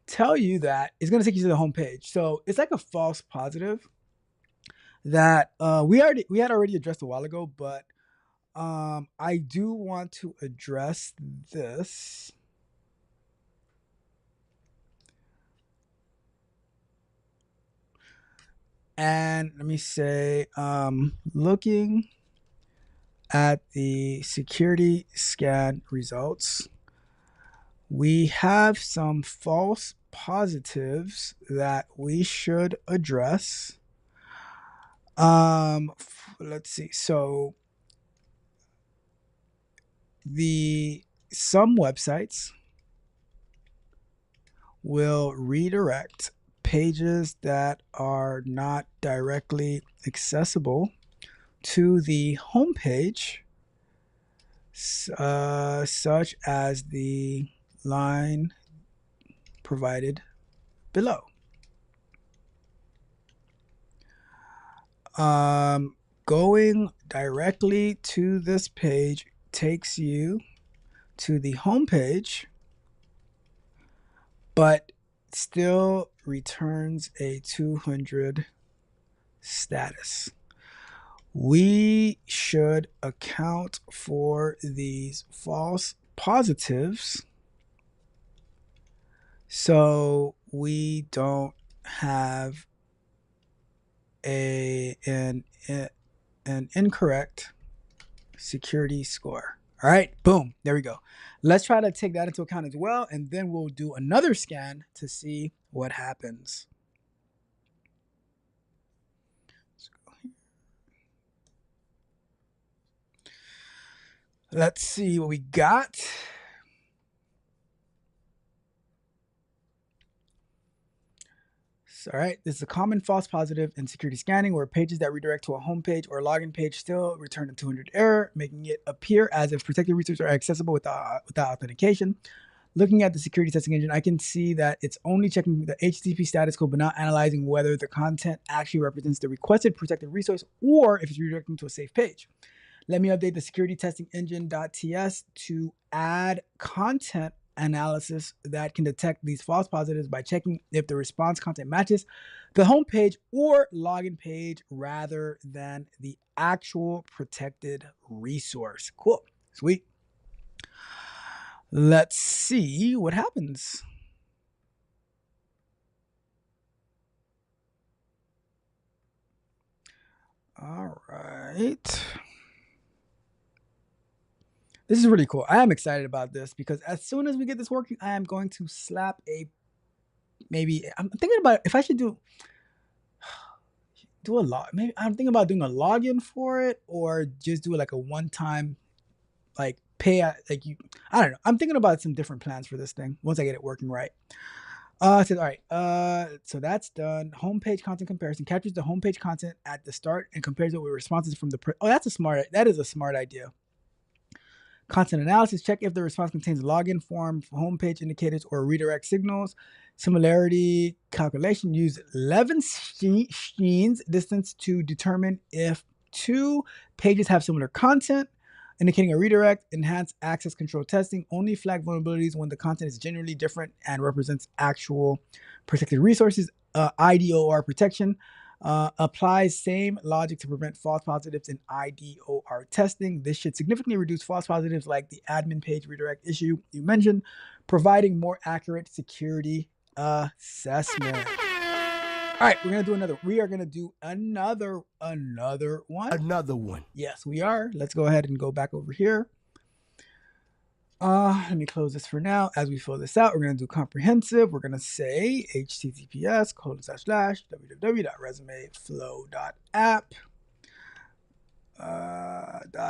tell you that it's going to take you to the home page. So it's like a false positive that we had already addressed a while ago, but I do want to address this. And let me say, looking at the security scan results, we have some false positives that we should address. Let's see. So some websites will redirect pages that are not directly accessible to the home page, such as the line provided below. Going directly to this page takes you to the home page, but still returns a 200 status. We should account for these false positives so we don't have an incorrect security score. All right, boom, there we go. Let's try to take that into account as well, and then we'll do another scan to see what happens. Let's see what we got. All right, this is a common false positive in security scanning where pages that redirect to a home page or login page still return a 200 error, making it appear as if protected resources are accessible without authentication. Looking at the security testing engine, I can see that it's only checking the HTTP status code, but not analyzing whether the content actually represents the requested protected resource or if it's redirecting to a safe page. Let me update the security testing engine.ts to add content analysis that can detect these false positives by checking if the response content matches the home page or login page rather than the actual protected resource. Cool. Sweet. Let's see what happens. All right. This is really cool. I am excited about this because as soon as we get this working, I am going to slap I'm thinking about if I should do a log. Maybe I'm thinking about doing a login for it or just do like a one-time pay. I don't know. I'm thinking about some different plans for this thing once I get it working right. All right. So that's done. Homepage content comparison captures the homepage content at the start and compares it with responses from the. That is a smart idea. Content analysis, check if the response contains login form, homepage indicators, or redirect signals. Similarity calculation, use Levenshtein's distance to determine if two pages have similar content, indicating a redirect. Enhanced access control testing, only flag vulnerabilities when the content is genuinely different and represents actual protected resources. IDOR protection. Applies same logic to prevent false positives in IDOR testing. This should significantly reduce false positives like the admin page redirect issue you mentioned, providing more accurate security assessment. All right, we are gonna do another one. Another one. Yes, we are. Let's go ahead and go back over here. Let me close this for now. As we fill this out, we're going to do comprehensive. We're going to say https://www.resumeflow.app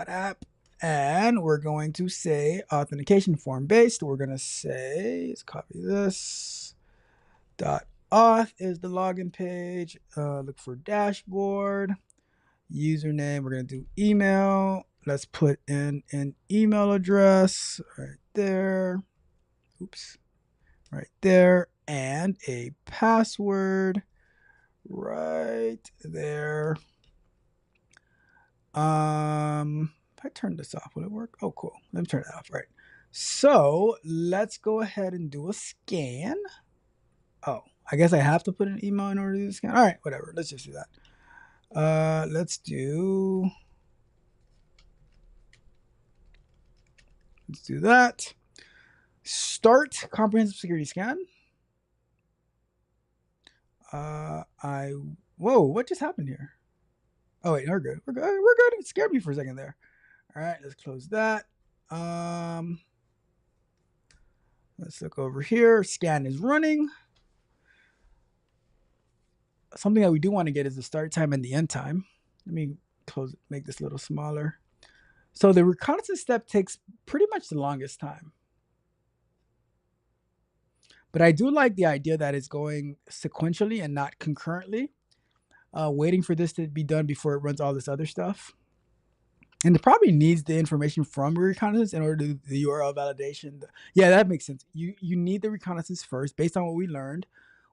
.app, and we're going to say authentication form based. We're going to say, let's copy this. .auth is the login page. Look for dashboard. Username, we're going to do email. Let's put in an email address right there. Oops. Right there. And a password right there. If I turn this off, will it work? Oh, cool. Let me turn it off. Right. So let's go ahead and do a scan. Oh, I guess I have to put an email in order to do the scan. All right, whatever. Let's just do that. Let's do that. Start comprehensive security scan. Whoa, what just happened here? Oh wait, we're good. We're good. It scared me for a second there. All right, let's close that. Let's look over here. Scan is running. Something that we do want to get is the start time and the end time. Let me make this a little smaller. So the reconnaissance step takes pretty much the longest time. But I do like the idea that it's going sequentially and not concurrently, waiting for this to be done before it runs all this other stuff. And it probably needs the information from reconnaissance in order to do the URL validation. Yeah, that makes sense. You need the reconnaissance first, based on what we learned.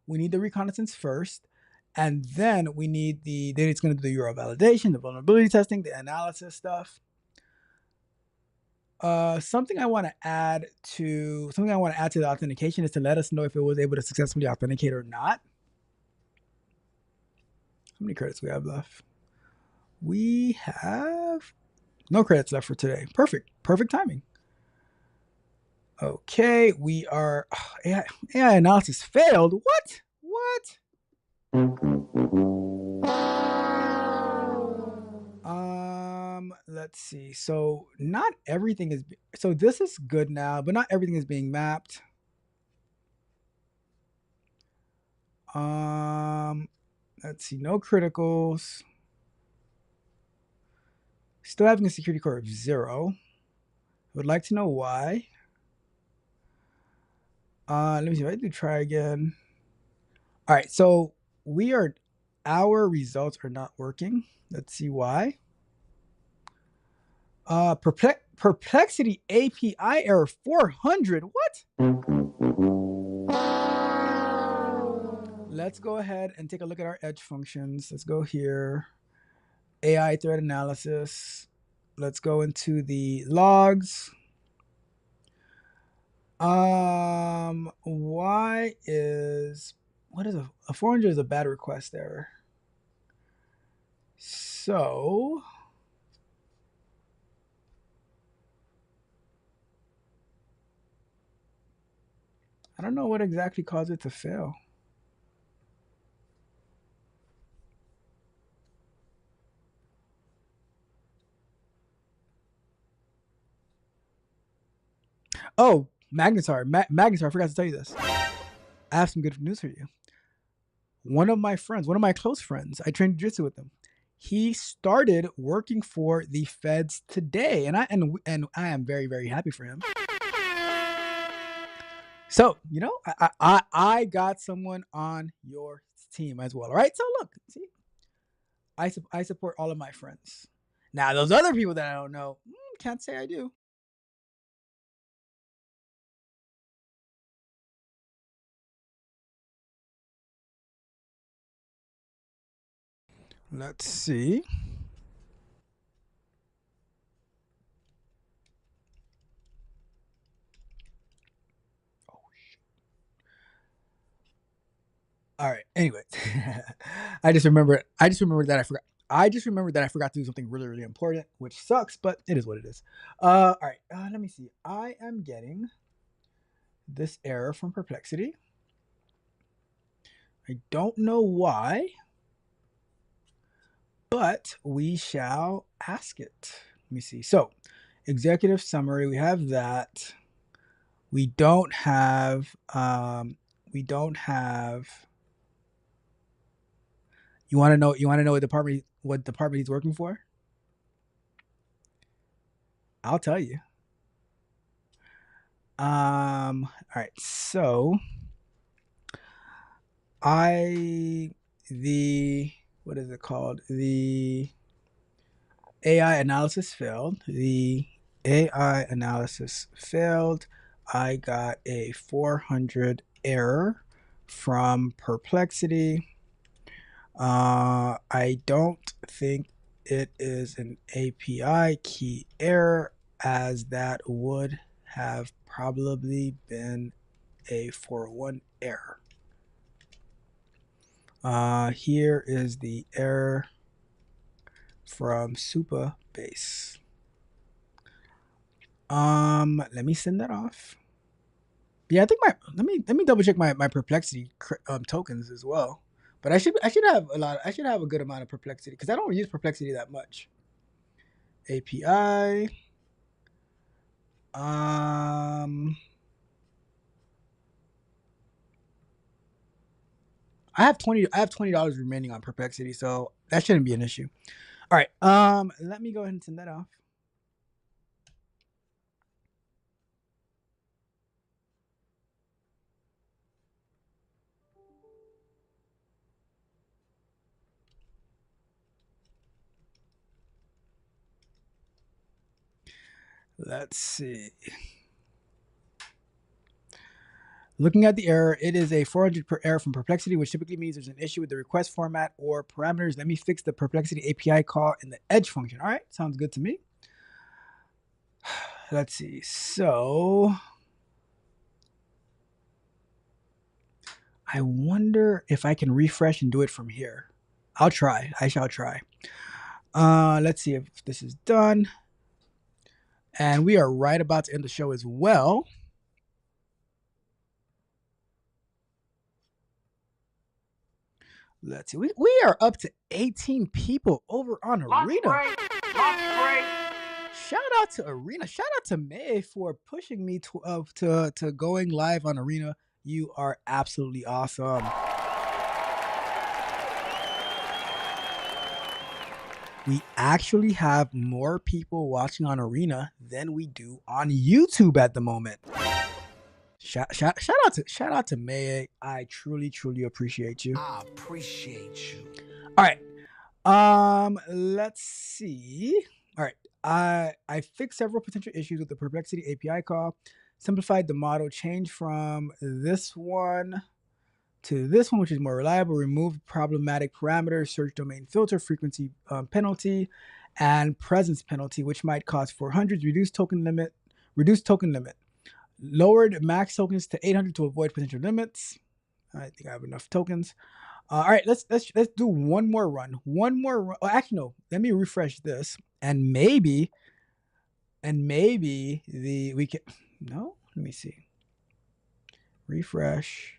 We need the reconnaissance first. And then it's going to do the URL validation, the vulnerability testing, the analysis stuff. Something I want to add to the authentication is to let us know if it was able to successfully authenticate or not. How many credits we have left? We have no credits left for today. Perfect timing. Okay, we are AI analysis failed. What? Let's see. So not everything is, so this is good now, but not everything is being mapped. Let's see, no criticals. Still having a security score of 0. Would like to know why. Let me see if I do try again. All right, so our results are not working. Let's see why. Perplexity API error 400. What? Let's go ahead and take a look at our edge functions. Let's go here. AI threat analysis. Let's go into the logs. What is a 400 is a bad request error. So I don't know what exactly caused it to fail. Oh, Magnetar, I forgot to tell you this. I have some good news for you. One of my close friends, I trained jiu-jitsu with him. He started working for the feds today, and I am very, very happy for him. So, I got someone on your team as well. All right. So look, see, I support all of my friends. Now, those other people that I don't know, can't say I do. Let's see. All right. Anyway, I just remembered. I just remembered that I forgot. I just remembered that I forgot to do something really, really important, which sucks, but it is what it is. All right. Let me see. I am getting this error from Perplexity. I don't know why, but we shall ask it. Let me see. So, executive summary. We have that. We don't have. We don't have. You want to know? You want to know what department? What department he's working for? I'll tell you. All right. So, the what is it called? The AI analysis failed. The AI analysis failed. I got a 400 error from Perplexity. I don't think it is an API key error, as that would have probably been a 401 error. Here is the error from Supabase. Let me send that off. Yeah, I think let me double check my Perplexity tokens as well. But I should have a good amount of Perplexity because I don't use Perplexity that much. API. I have $20 remaining on Perplexity, so that shouldn't be an issue. All right. Let me go ahead and send that off. Let's see. Looking at the error, it is a 400 per error from Perplexity, which typically means there's an issue with the request format or parameters. Let me fix the Perplexity API call in the edge function. All right, sounds good to me. Let's see. So I wonder if I can refresh and do it from here. I'll try. I shall try. Let's see if this is done. And we are right about to end the show as well. Let's see. We are up to 18 people over on Arena. Shout out to Arena. Shout out to May for pushing me to going live on Arena. You are absolutely awesome. We actually have more people watching on Arena than we do on YouTube at the moment. Shout out to May. I truly appreciate you. I appreciate you. All right. Let's see. All right. I fixed several potential issues with the Perplexity API call, simplified the model, changed from this one to this one, which is more reliable, removed problematic parameters, search domain filter, frequency penalty, and presence penalty, which might cost 400, reduced token limit, lowered max tokens to 800 to avoid potential limits. I think I have enough tokens. All right, let's do one more run. Oh, actually, no. Let me refresh this, and maybe we can. No, let me see. Refresh.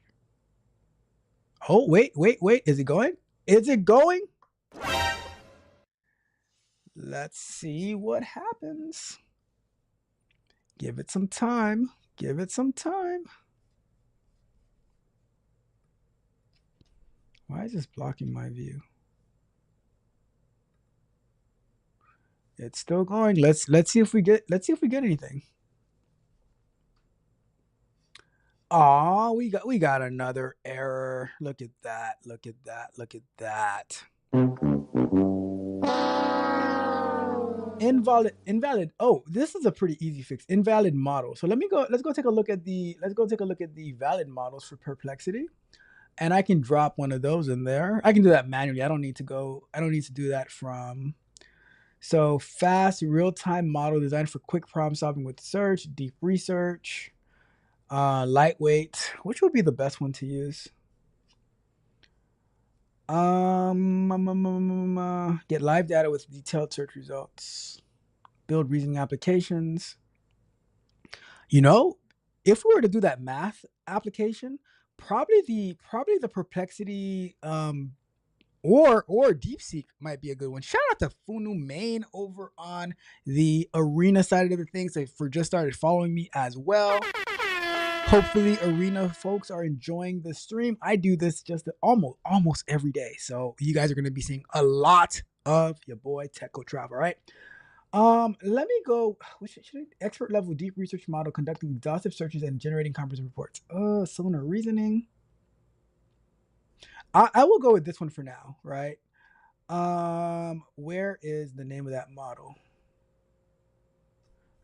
Oh, wait. Is it going? Is it going? Let's see what happens. Give it some time. Why is this blocking my view? It's still going. Let's see if we get anything. Oh, we got another error. Look at that. Look at that. Look at that. Invalid. Oh, this is a pretty easy fix. Invalid model. So let's go take a look at the valid models for Perplexity. And I can drop one of those in there. I can do that manually. I don't need to do that from. So fast real-time model designed for quick problem solving with search, deep research, lightweight. Which would be the best one to use? Get live data with detailed search results. Build reasoning applications. If we were to do that math application, probably the Perplexity or DeepSeek might be a good one. Shout out to Funu Main over on the Arena side of the things for just started following me as well. Hopefully Arena folks are enjoying the stream. I do this just almost every day. So you guys are going to be seeing a lot of your boy Techo Trav, all right? Let me go. Expert level deep research model conducting exhaustive searches and generating comprehensive reports. Sonar reasoning. I will go with this one for now, right? Where is the name of that model?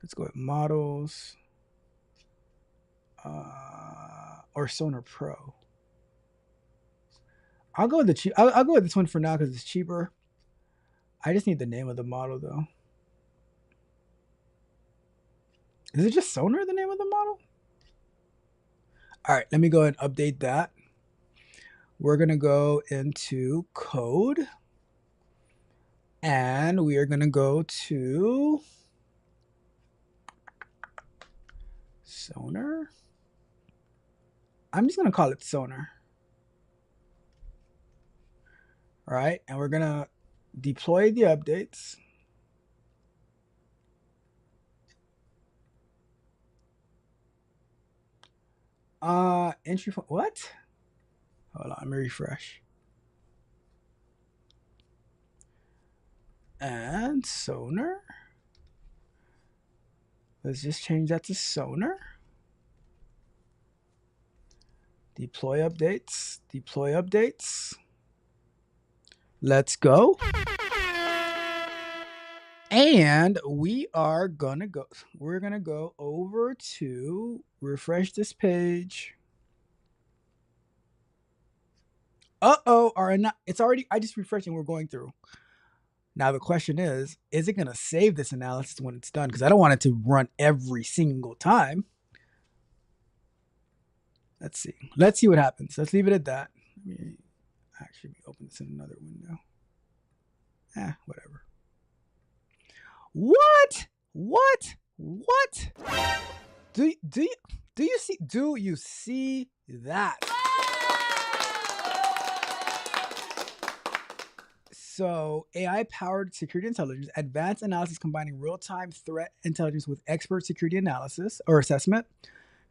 Let's go with models. Or Sonar Pro. I'll go with I'll go with this one for now because it's cheaper. I just need the name of the model though. Is it just Sonar, the name of the model? All right, let me go and update that. We're going to go into code. And we are going to go to Sonar. I'm just going to call it Sonar. All right, and we're going to deploy the updates. Entry point, what? Hold on, let me refresh. And Sonar. Let's just change that to Sonar. Deploy updates. Deploy updates. Let's go. And we're gonna go over to refresh this page. It's already, I just refreshed and we're going through. Now the question is it gonna save this analysis when it's done? Because I don't want it to run every single time. Let's see what happens. Let's leave it at that. Let me actually open this in another window. Whatever. What? Do you see that? So AI-powered security intelligence, advanced analysis combining real-time threat intelligence with expert security analysis or assessment,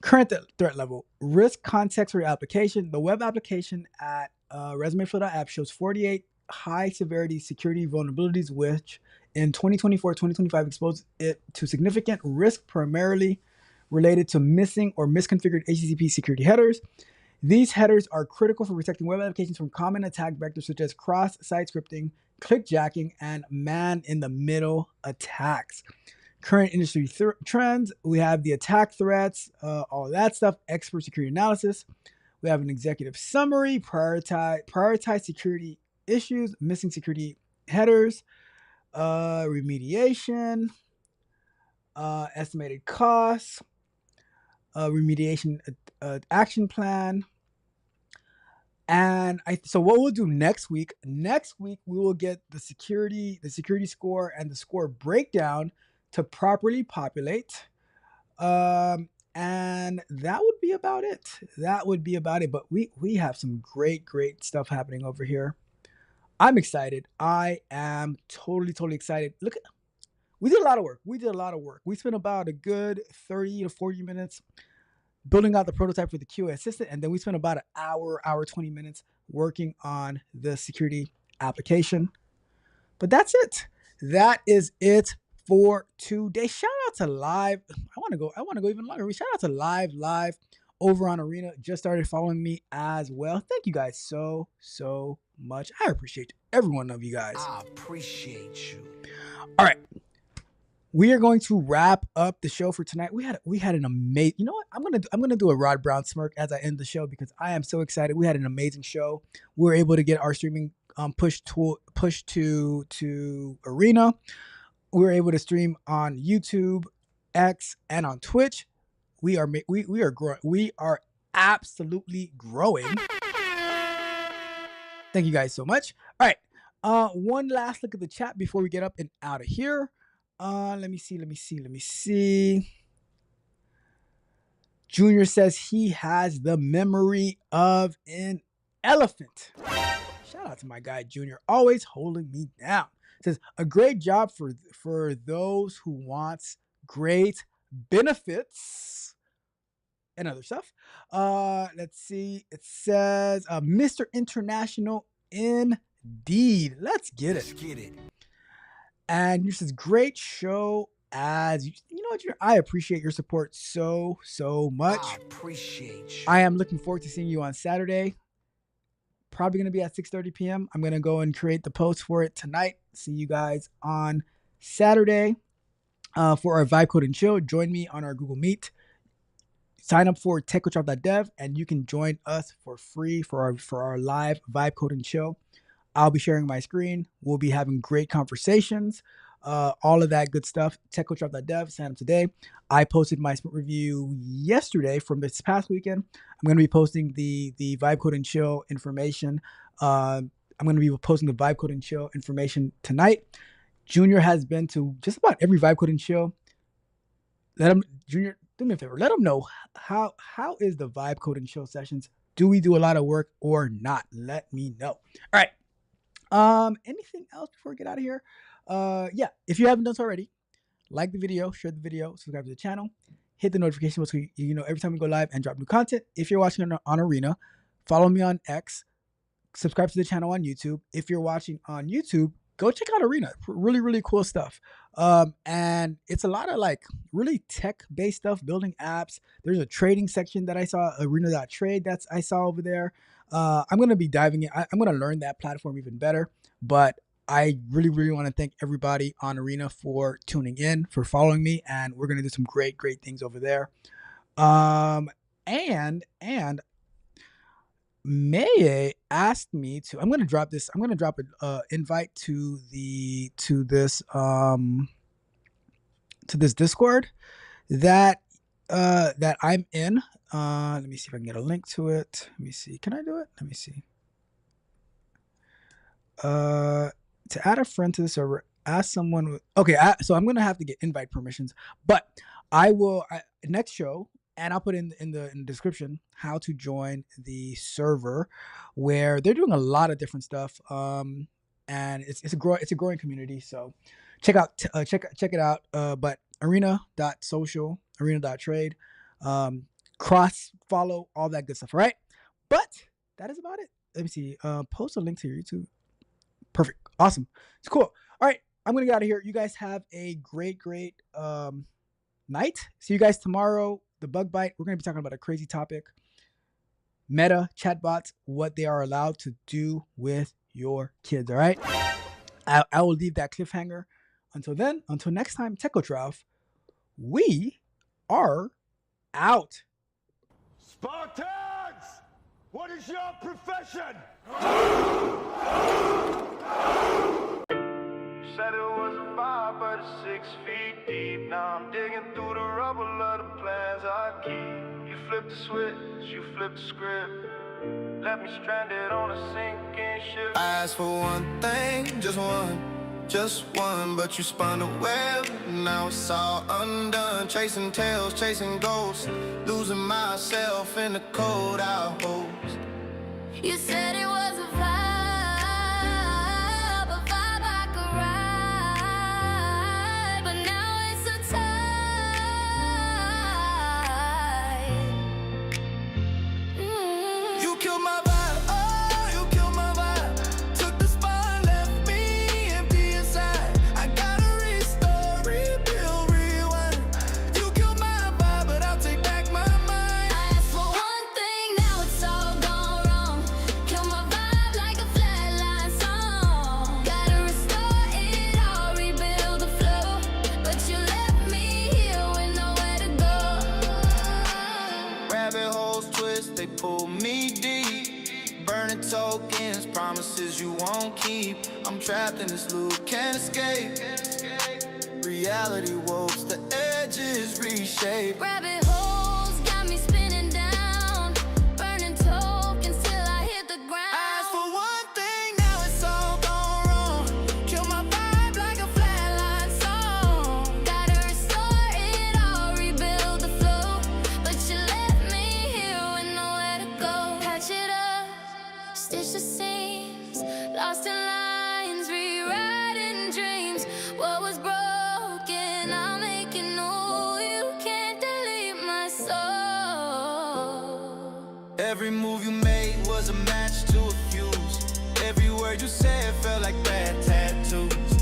current threat level, risk context for your application. The web application at resumeflow.app shows 48 high-severity security vulnerabilities, which in 2024-2025 exposed it to significant risk, primarily related to missing or misconfigured HTTP security headers. These headers are critical for protecting web applications from common attack vectors such as cross-site scripting, clickjacking, and man-in-the-middle attacks. Current industry trends, we have the attack threats, all that stuff, expert security analysis. We have an executive summary, prioritize security issues, missing security headers, remediation, estimated costs, remediation action plan. And so what we'll do next week we will get the security score and the score breakdown to properly populate. And that would be about it. But we have some great stuff happening over here. I'm excited. I am totally excited. We did a lot of work. We spent about a good 30 to 40 minutes building out the prototype for the QA assistant, and then we spent about an hour 20 minutes working on the security application. But that's it. That is it for today. Shout out to Live. I want to go even longer. We shout out to Live over on Arena just started following me as well. Thank you guys so much. I appreciate every one of you guys. I appreciate you. All right. We are going to wrap up the show for tonight. We had an amazing. You know what? I'm gonna do a Rod Brown smirk as I end the show because I am so excited. We had an amazing show. We were able to get our streaming pushed to Arena. We were able to stream on YouTube, X, and on Twitch. We are growing. We are absolutely growing. Thank you guys so much. All right. One last look at the chat before we get up and out of here. Let me see. Junior says he has the memory of an elephant. Shout out to my guy Junior, always holding me down. Says a great job for those who wants great benefits and other stuff. Let's see. It says Mr. International indeed. Let's get it. And you says great show as you know what, I appreciate your support so much. I appreciate you. I am looking forward to seeing you on Saturday. Probably gonna be at 6:30 p.m. I'm gonna go and create the post for it tonight. See you guys on Saturday for our Vibe Code and Chill. Join me on our Google Meet. Sign up for techcoachdrop.dev and you can join us for free for our live Vibe Code and Chill. I'll be sharing my screen. We'll be having great conversations, all of that good stuff. Techcoachdrop.dev, sign up today. I posted my sprint review yesterday from this past weekend. I'm going to be posting the Vibe Code and Chill information. I'm going to be posting the Vibe Code and Chill information tonight. Junior has been to just about every Vibe Code and Chill. Junior, do me a favor. Let them know how is the Vibe Code and Chill sessions. Do we do a lot of work or not? Let me know. All right. Anything else before we get out of here? Yeah, if you haven't done so already, like the video, share the video, subscribe to the channel, hit the notification bell so you know every time we go live and drop new content. If you're watching on Arena, follow me on X, subscribe to the channel on YouTube. If you're watching on YouTube, go check out Arena. Really cool stuff. And it's a lot of like really tech-based stuff, building apps. There's a trading section that I saw, arena.trade I saw over there. I'm going to be diving in. I'm going to learn that platform even better, but I really want to thank everybody on Arena for tuning in, for following me, and we're going to do some great things over there. And Maye asked me to, I'm going to drop an invite to this Discord that I'm in. Let me see if I can get a link to it. Let me see. Can I do it? Let me see. To add a friend to the server, ask someone. Okay, so I'm gonna have to get invite permissions, but I will next show, and I'll put in the description how to join the server, where they're doing a lot of different stuff. And it's a growing community. So check it out. But arena.social, arena.trade. Cross follow, all that good stuff. All right, but that is about it. Let me see. Post a link to your YouTube. Perfect. Awesome. It's cool. All right, I'm gonna get out of here. You guys have a great night. See you guys tomorrow. The bug bite. We're gonna be talking about a crazy topic. Meta chatbots, what they are allowed to do with your kids. All right. I will leave that cliffhanger. Until then, until next time, Techcoach, we are out. Spartans! What is your profession? Said it was a 5, but it's 6 feet deep. Now I'm digging through the rubble of the plans I keep. You flip the switch, you flip the script. Left me stranded on a sinking ship. I asked for one thing, just one, but you spun a web. Now it's all undone. Chasing tails, chasing ghosts, losing myself in the cold out holes. You said it was a vibe, a vibe I could ride, but now it's a tide. You killed my vibe, oh, you killed my vibe. Took the spot, left me empty inside. I gotta restore, rebuild, rewind. You killed my vibe, but I'll take back my mind. I asked for keep. I'm trapped in this loop, can't escape. Reality woes, the edges reshape. Rabbit holes got me spinning down, burning tokens till I hit the ground. Asked for one thing, now it's all gone wrong. Kill my vibe like a flatline song. Gotta restore it all, rebuild the flow, but you left me here with nowhere to go. Patch it up, stitch the seams, lost in lines, rewriting dreams. What was broken, I'll make it new. You can't delete my soul. Every move you made was a match to a fuse. Every word you said felt like bad tattoos.